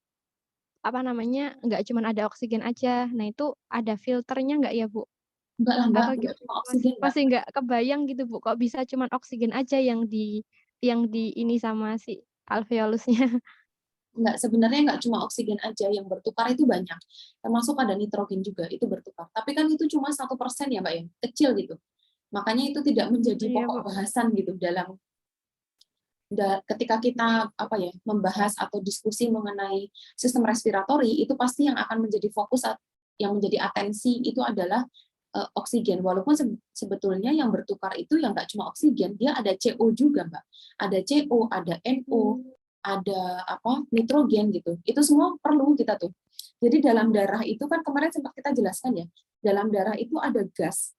apa namanya, nggak cuman ada oksigen aja. Nah itu ada filternya nggak ya Bu? Enggak lah Mbak, Apa enggak gimana? cuma Masih oksigen Mbak. masih nggak kebayang gitu Bu, kok bisa cuman oksigen aja yang di ini sama si alveolusnya. Enggak, sebenarnya enggak cuma oksigen aja yang bertukar itu banyak. Termasuk ada nitrogen juga itu bertukar. Tapi kan itu cuma 1% ya Mbak ya, kecil gitu. Makanya itu tidak menjadi Oh iya Bu. pokok bahasan gitu dalam ketika kita membahas atau diskusi mengenai sistem respiratori itu pasti yang akan menjadi fokus yang menjadi atensi itu adalah oksigen, walaupun sebetulnya yang bertukar itu yang nggak cuma oksigen, dia ada CO juga Mbak, ada CO, ada NO, ada nitrogen gitu, itu semua perlu kita tuh. Jadi dalam darah itu kan kemarin sempat kita jelaskan ya, dalam darah itu ada gas,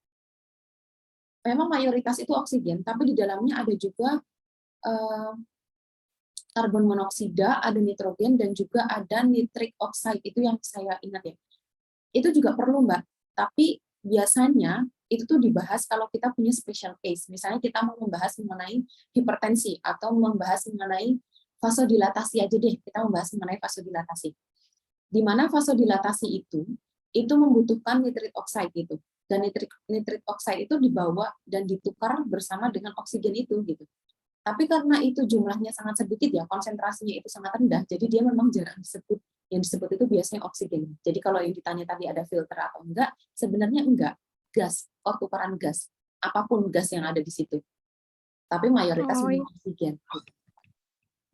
memang mayoritas itu oksigen, tapi di dalamnya ada juga karbon monoksida, ada nitrogen, dan juga ada nitric oxide, itu yang saya ingat ya. Itu juga perlu, Mbak. Tapi biasanya itu tuh dibahas kalau kita punya special case. Misalnya kita mau membahas mengenai hipertensi, atau membahas mengenai vasodilatasi aja deh, kita membahas mengenai vasodilatasi. Di mana vasodilatasi itu membutuhkan nitric oxide gitu. Dan nitric oxide itu dibawa dan ditukar bersama dengan oksigen itu gitu. Tapi karena itu jumlahnya sangat sedikit ya, konsentrasinya itu sangat rendah, jadi dia memang jarang disebut. Yang disebut itu biasanya oksigen. Jadi kalau yang ditanya tadi ada filter atau enggak, sebenarnya enggak. Gas, pertukaran gas. Apapun gas yang ada di situ. Tapi mayoritas Oh iya. memang oksigen.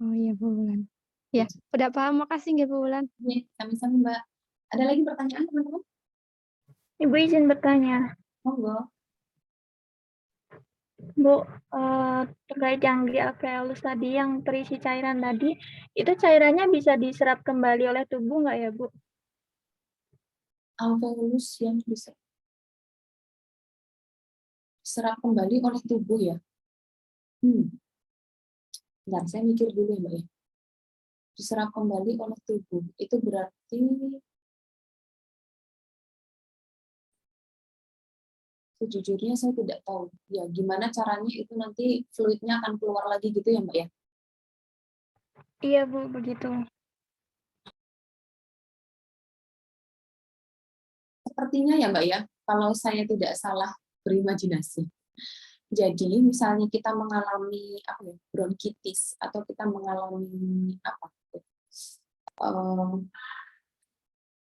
Oh iya Bu Wulan. Ya, udah paham. Makasih nggih Bu Wulan. Oke, sama-sama Mbak. Ada lagi pertanyaan teman-teman? Ibu izin bertanya, Monggo. Bu, terkait yang di alveolus tadi yang terisi cairan tadi, itu cairannya bisa diserap kembali oleh tubuh nggak ya Bu? Alveolus yang bisa diserap kembali oleh tubuh ya. Bentar, saya mikir dulu ya Mbak ya. Diserap kembali oleh tubuh. Itu berarti sejujurnya saya tidak tahu. Ya, gimana caranya itu nanti fluidnya akan keluar lagi gitu ya Mbak ya? Iya Bu, begitu. Sepertinya ya Mbak ya, kalau saya tidak salah berimajinasi. Jadi misalnya kita mengalami bronkitis atau kita mengalami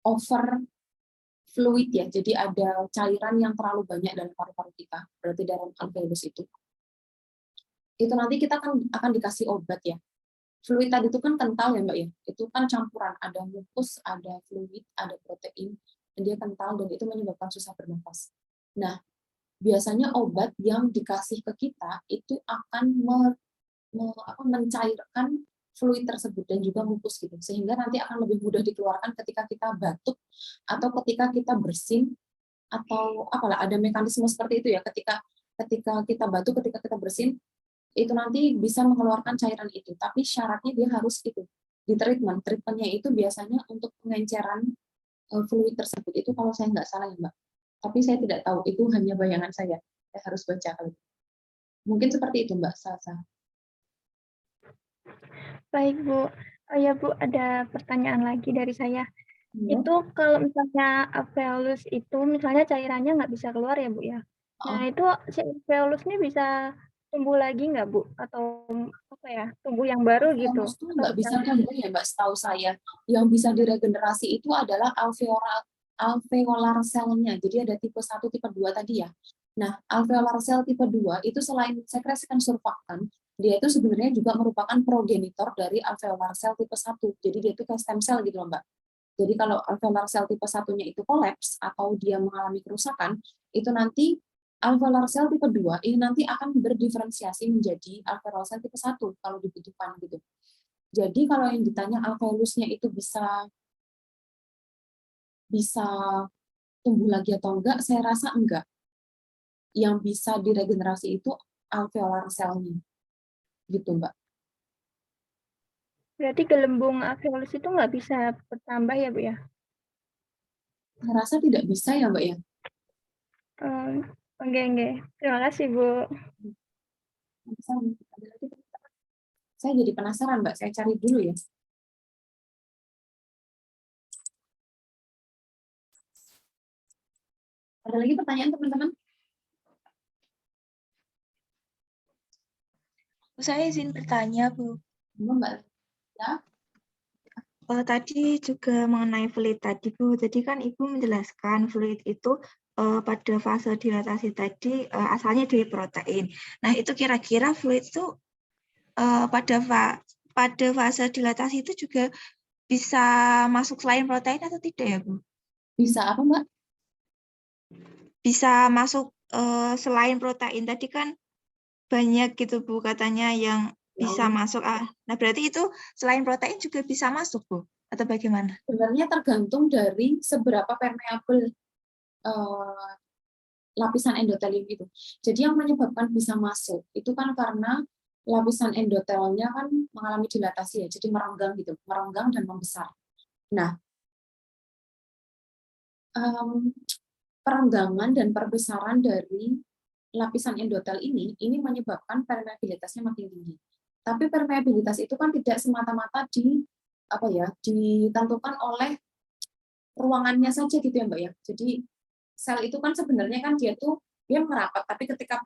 over fluid ya, jadi ada cairan yang terlalu banyak dalam paru-paru kita, berarti dalam alveolus itu nanti kita akan dikasih obat ya. Fluid tadi itu kan kental ya Mbak ya, itu kan campuran, ada mukus, ada fluid, ada protein, dan dia kental dan itu menyebabkan susah bernafas. Nah, biasanya obat yang dikasih ke kita itu akan mencairkan fluid tersebut dan juga mukus gitu, sehingga nanti akan lebih mudah dikeluarkan ketika kita batuk atau ketika kita bersin atau ada mekanisme seperti itu ya, ketika kita batuk, ketika kita bersin itu nanti bisa mengeluarkan cairan itu, tapi syaratnya dia harus itu di treatmentnya itu biasanya untuk pengenceran fluid tersebut itu kalau saya nggak salah ya Mbak, tapi saya tidak tahu, itu hanya bayangan saya harus baca kali. Mungkin seperti itu Mbak Salsa. Baik Bu. Oh ya Bu, ada pertanyaan lagi dari saya. Ya. Itu kalau misalnya alveolus itu misalnya cairannya nggak bisa keluar ya Bu ya. Nah itu si alveolus ini bisa tumbuh lagi nggak Bu? Atau tumbuh yang baru gitu? Alveolus itu Atau nggak bisa tumbuh ya Mbak, setahu saya. Yang bisa diregenerasi itu adalah alveolar cell-nya. Jadi ada tipe 1, tipe 2 tadi ya. Nah, alveolar cell tipe 2 itu selain sekresikan surfaktan, dia itu sebenarnya juga merupakan progenitor dari alveolar cell tipe 1. Jadi dia itu kayak stem cell gitu loh Mbak. Jadi kalau alveolar cell tipe 1-nya itu kolaps atau dia mengalami kerusakan, itu nanti alveolar cell tipe 2 ini nanti akan berdiferensiasi menjadi alveolar cell tipe 1 kalau dibutuhkan gitu. Jadi kalau yang ditanya alveolusnya itu bisa tumbuh lagi atau enggak, saya rasa enggak. yang bisa diregenerasi itu alveolar cell-nya. Gitu, Mbak. Berarti gelembung alveolus itu nggak bisa bertambah ya, Bu ya? Saya rasa tidak bisa ya, Mbak ya. Oke. Terima kasih, Bu. Saya jadi penasaran, Mbak. Saya cari dulu ya. Ada lagi pertanyaan, teman-teman? Saya izin bertanya, Bu. Mbak. Ya. Tadi juga mengenai fluid tadi, Bu. Jadi kan Ibu menjelaskan fluid itu pada fase dilatasi tadi asalnya dari protein. Nah, itu kira-kira fluid itu pada fase dilatasi itu juga bisa masuk selain protein atau tidak ya, Bu? Bisa apa, Mbak? Bisa masuk selain protein. Tadi kan banyak gitu, Bu, katanya yang bisa masuk. Nah, berarti itu selain protein juga bisa masuk, Bu? Atau bagaimana? Sebenarnya tergantung dari seberapa permeabel lapisan endotelium itu. Jadi yang menyebabkan bisa masuk itu kan karena lapisan endotelnya kan mengalami dilatasi ya, jadi merenggang gitu, merenggang dan membesar. Nah, perenggangan dan perbesaran dari lapisan endotel ini menyebabkan permeabilitasnya makin tinggi. Tapi permeabilitas itu kan tidak semata-mata ditentukan oleh ruangannya saja gitu ya, Mbak ya. Jadi sel itu kan sebenarnya kan dia merapat, tapi ketika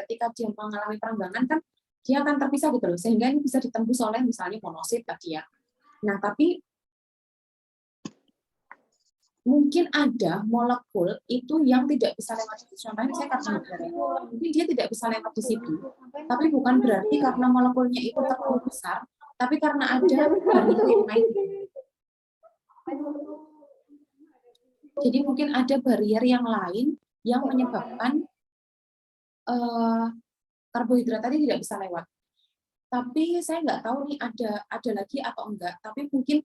ketika dia mengalami perenggangan kan dia akan terpisah gitu loh, sehingga ini bisa ditembus oleh misalnya monosit tadi ya. Nah, tapi mungkin ada molekul itu yang tidak bisa lewat di situ. Contohnya saya karbon darah. Mungkin dia tidak bisa lewat di situ, tapi bukan berarti karena molekulnya itu terlalu besar, tapi karena ada barrier yang lain. Jadi mungkin ada barrier yang lain yang menyebabkan karbohidrat tadi tidak bisa lewat. Tapi saya nggak tahu nih ada lagi atau enggak. Tapi mungkin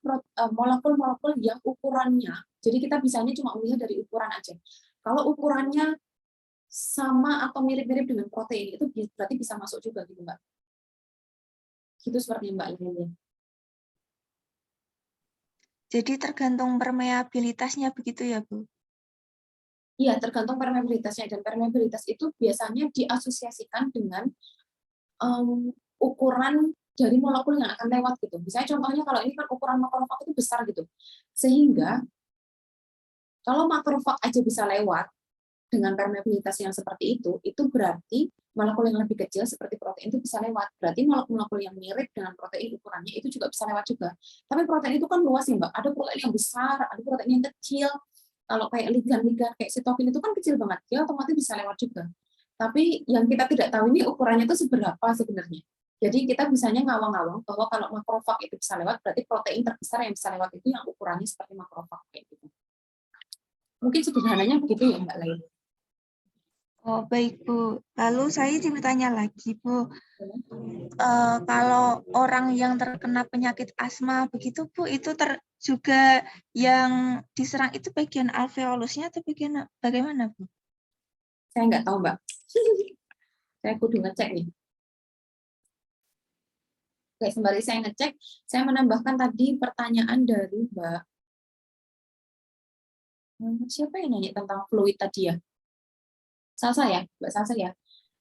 molekul-molekul yang ukurannya, jadi kita bisanya cuma melihat dari ukuran aja. Kalau ukurannya sama atau mirip-mirip dengan protein itu berarti bisa masuk juga gitu, Mbak. Gitu sepertinya, Mbak Lili. Jadi tergantung permeabilitasnya begitu ya, Bu? Iya, tergantung permeabilitasnya, dan permeabilitas itu biasanya diasosiasikan dengan ukuran dari molekul yang akan lewat gitu. Misalnya contohnya kalau ini kan ukuran makrofag itu besar gitu. Sehingga kalau makrofag aja bisa lewat dengan permeabilitas yang seperti itu berarti molekul yang lebih kecil seperti protein itu bisa lewat. Berarti molekul-molekul yang mirip dengan protein ukurannya itu juga bisa lewat juga. Tapi protein itu kan luas ya, Mbak. Ada protein yang besar, ada protein yang kecil. Kalau kayak ligan-ligan kayak sitokinin itu kan kecil banget, dia otomatis bisa lewat juga. Tapi yang kita tidak tahu ini ukurannya itu seberapa sebenarnya. Jadi kita bisanya ngawang-ngawang bahwa kalau makrofag itu bisa lewat, berarti protein terbesar yang bisa lewat itu yang ukurannya seperti makrofag kayak gitu. Mungkin sederhananya begitu ya, Mbak Laili. Oh, baik, Bu. Lalu saya ingin bertanya lagi, Bu. Kalau orang yang terkena penyakit asma begitu, Bu, itu juga yang diserang itu bagian alveolusnya atau bagaimana, Bu? Saya nggak tahu, Mbak. Saya kudu ngecek nih. Oke, sembari saya ngecek, saya menambahkan tadi pertanyaan dari Mbak. Siapa yang nanya tentang fluid tadi ya? Salsa ya, Mbak Salsa ya?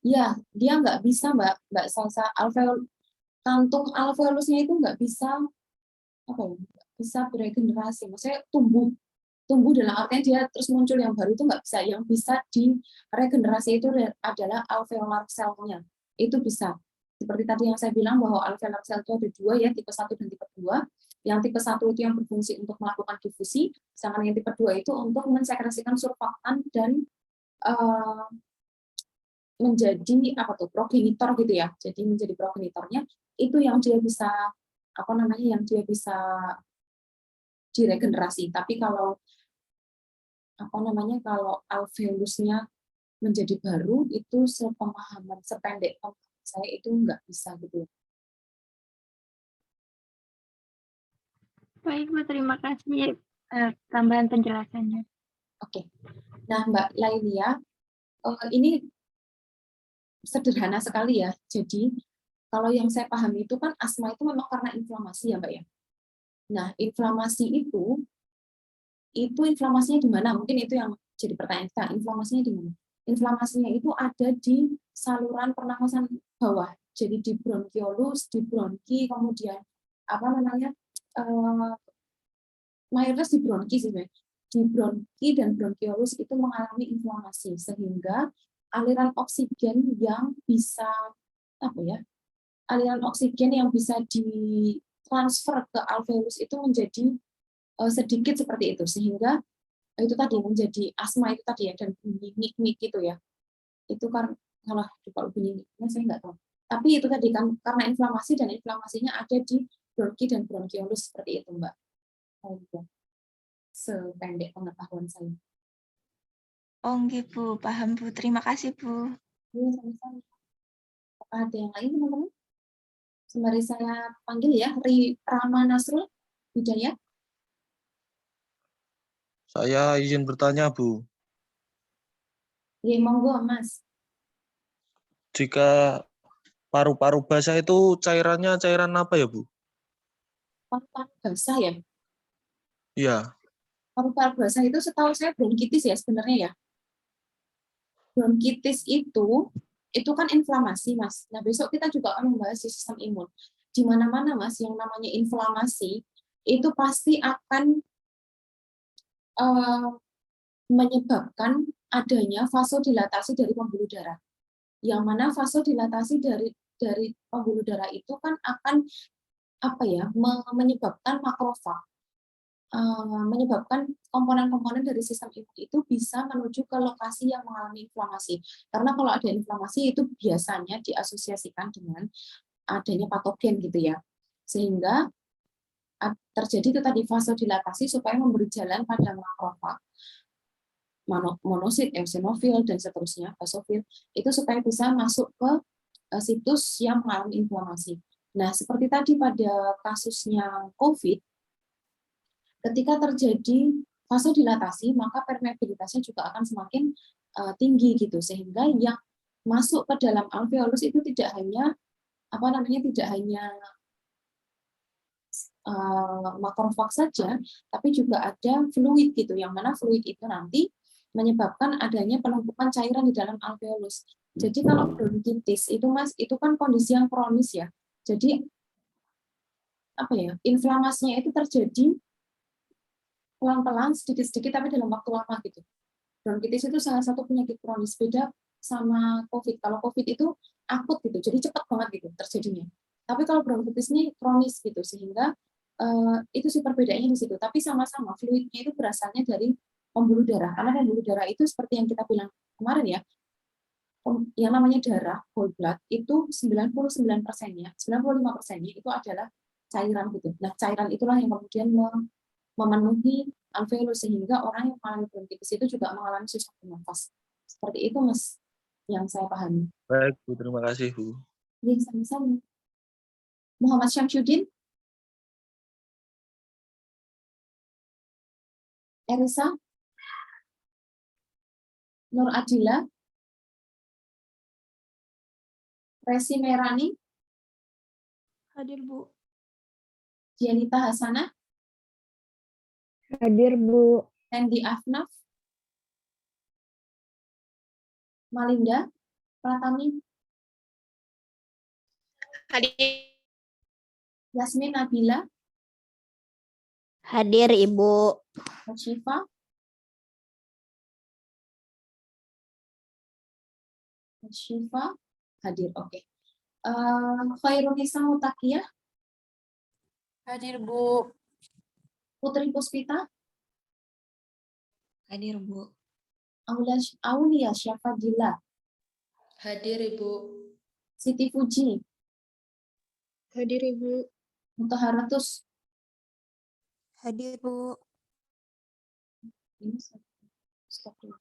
Iya, dia nggak bisa, Mbak Salsa. Kantung alveolusnya itu nggak bisa bisa beregenerasi. Maksudnya tumbuh dalam artinya dia terus muncul yang baru itu nggak bisa. Yang bisa diregenerasi itu adalah alveolar cell-nya. Itu bisa. Seperti tadi yang saya bilang bahwa alveolar cell itu ada dua ya, tipe 1 dan tipe 2. Yang tipe 1 itu yang berfungsi untuk melakukan difusi, sedangkan yang tipe 2 itu untuk mensekresikan surfaktan dan menjadi progenitor gitu ya. Jadi menjadi progenitornya itu yang dia bisa diregenerasi. Tapi kalau kalau alveolusnya menjadi baru itu sependek pemahaman saya itu nggak bisa gitu. Baik, Bu, terima kasih tambahan penjelasannya. Oke. Nah, Mbak Lailia, ini sederhana sekali ya. Jadi kalau yang saya pahami itu kan asma itu memang karena inflamasi ya Mbak ya. Nah, inflamasi itu inflamasinya di mana? Mungkin itu yang jadi pertanyaan kita. Inflamasinya di mana? Inflamasinya itu ada di saluran pernafasan bawah. Jadi di bronkiolus, di bronki, kemudian apa namanya? Mayoritas di bronki sih, Mbak. Di bronki dan bronkiolus itu mengalami inflamasi sehingga aliran oksigen yang bisa apa ya? Aliran oksigen yang bisa ditransfer ke alveolus itu menjadi sedikit seperti itu sehingga itu tadi menjadi asma itu tadi ya dan bunyi nik-nik gitu ya. Itu kan kalau bunyi niknya saya nggak tahu. Tapi itu tadi kan karena inflamasi dan inflamasinya ada di bronki dan bronkiolus seperti itu, Mbak. Sependek pengetahuan saya. Oh, nggih, Bu. Paham, Bu. Terima kasih, Bu. Ya, sama-sama. Apakah ada yang lain, teman-teman? Sembari saya panggil ya, Rama Nasrul Hidayat. Saya izin bertanya, Bu. Ya, monggo, Mas. Jika paru-paru basah itu cairannya cairan apa ya, Bu? Paru-paru basah ya? Iya. Paru-paru basah itu setahu saya bronkitis ya sebenarnya ya. Bronkitis itu kan inflamasi, Mas. Nah, besok kita juga akan membahas sistem imun. Di mana-mana, Mas, yang namanya inflamasi itu pasti akan menyebabkan adanya vasodilatasi dari pembuluh darah. Yang mana vasodilatasi dari pembuluh darah itu kan akan menyebabkan makrofag, menyebabkan komponen-komponen dari sistem imun itu bisa menuju ke lokasi yang mengalami inflamasi. Karena kalau ada inflamasi itu biasanya diasosiasikan dengan adanya patogen gitu ya. Sehingga terjadi itu tadi vasodilatasi supaya memberi jalan pada makrofag, monosit, eosinofil, dan seterusnya, basofil, itu supaya bisa masuk ke situs yang mengalami inflamasi. Nah, seperti tadi pada kasusnya COVID, ketika terjadi vasodilatasi, maka permeabilitasnya juga akan semakin tinggi gitu, sehingga yang masuk ke dalam alveolus itu tidak hanya makrofag saja, tapi juga ada fluid gitu, yang mana fluid itu nanti menyebabkan adanya penumpukan cairan di dalam alveolus. Jadi kalau bronkitis itu Mas, itu kan kondisi yang kronis ya. Jadi inflamasinya itu terjadi pelan-pelan, sedikit-sedikit, tapi dalam waktu lama gitu. Bronkitis itu salah satu penyakit kronis, beda sama COVID. Kalau COVID itu akut gitu, jadi cepat banget gitu terjadinya. Tapi kalau bronkitis ini kronis gitu, sehingga itu sih perbedaannya di situ. Tapi sama-sama fluidnya itu berasalnya dari pembuluh darah. Karena pembuluh darah itu seperti yang kita bilang kemarin ya, yang namanya darah, whole blood, itu 99%-nya, 95%-nya itu adalah cairan gitu. Nah, cairan itulah yang kemudian memenuhi alveolus sehingga orang yang mengalami bronkitis itu juga mengalami susah bernafas. Seperti itu, Mas, yang saya pahami. Baik, Bu. Terima kasih, Bu. Ya, sama-sama. Muhammad Syamsuddin, Erisa, Nur Adila, Resi Merani, Hadir, Bu. Dianita Hasanah, Hadir, Bu. Sandy Afnaf, Malinda Pratami, Hadir. Yasmin Nabila, Hadir, Ibu. Syifa, hadir, oke. Khairunisa Mutakiyah, Hadir, Bu. Putri Puspita, Hadir, Bu. Aulia Syafadila, Hadir, Ibu. Siti Fuji, Hadir, Ibu. Mutaharatus. Hadir, Bu. Ini stop dulu.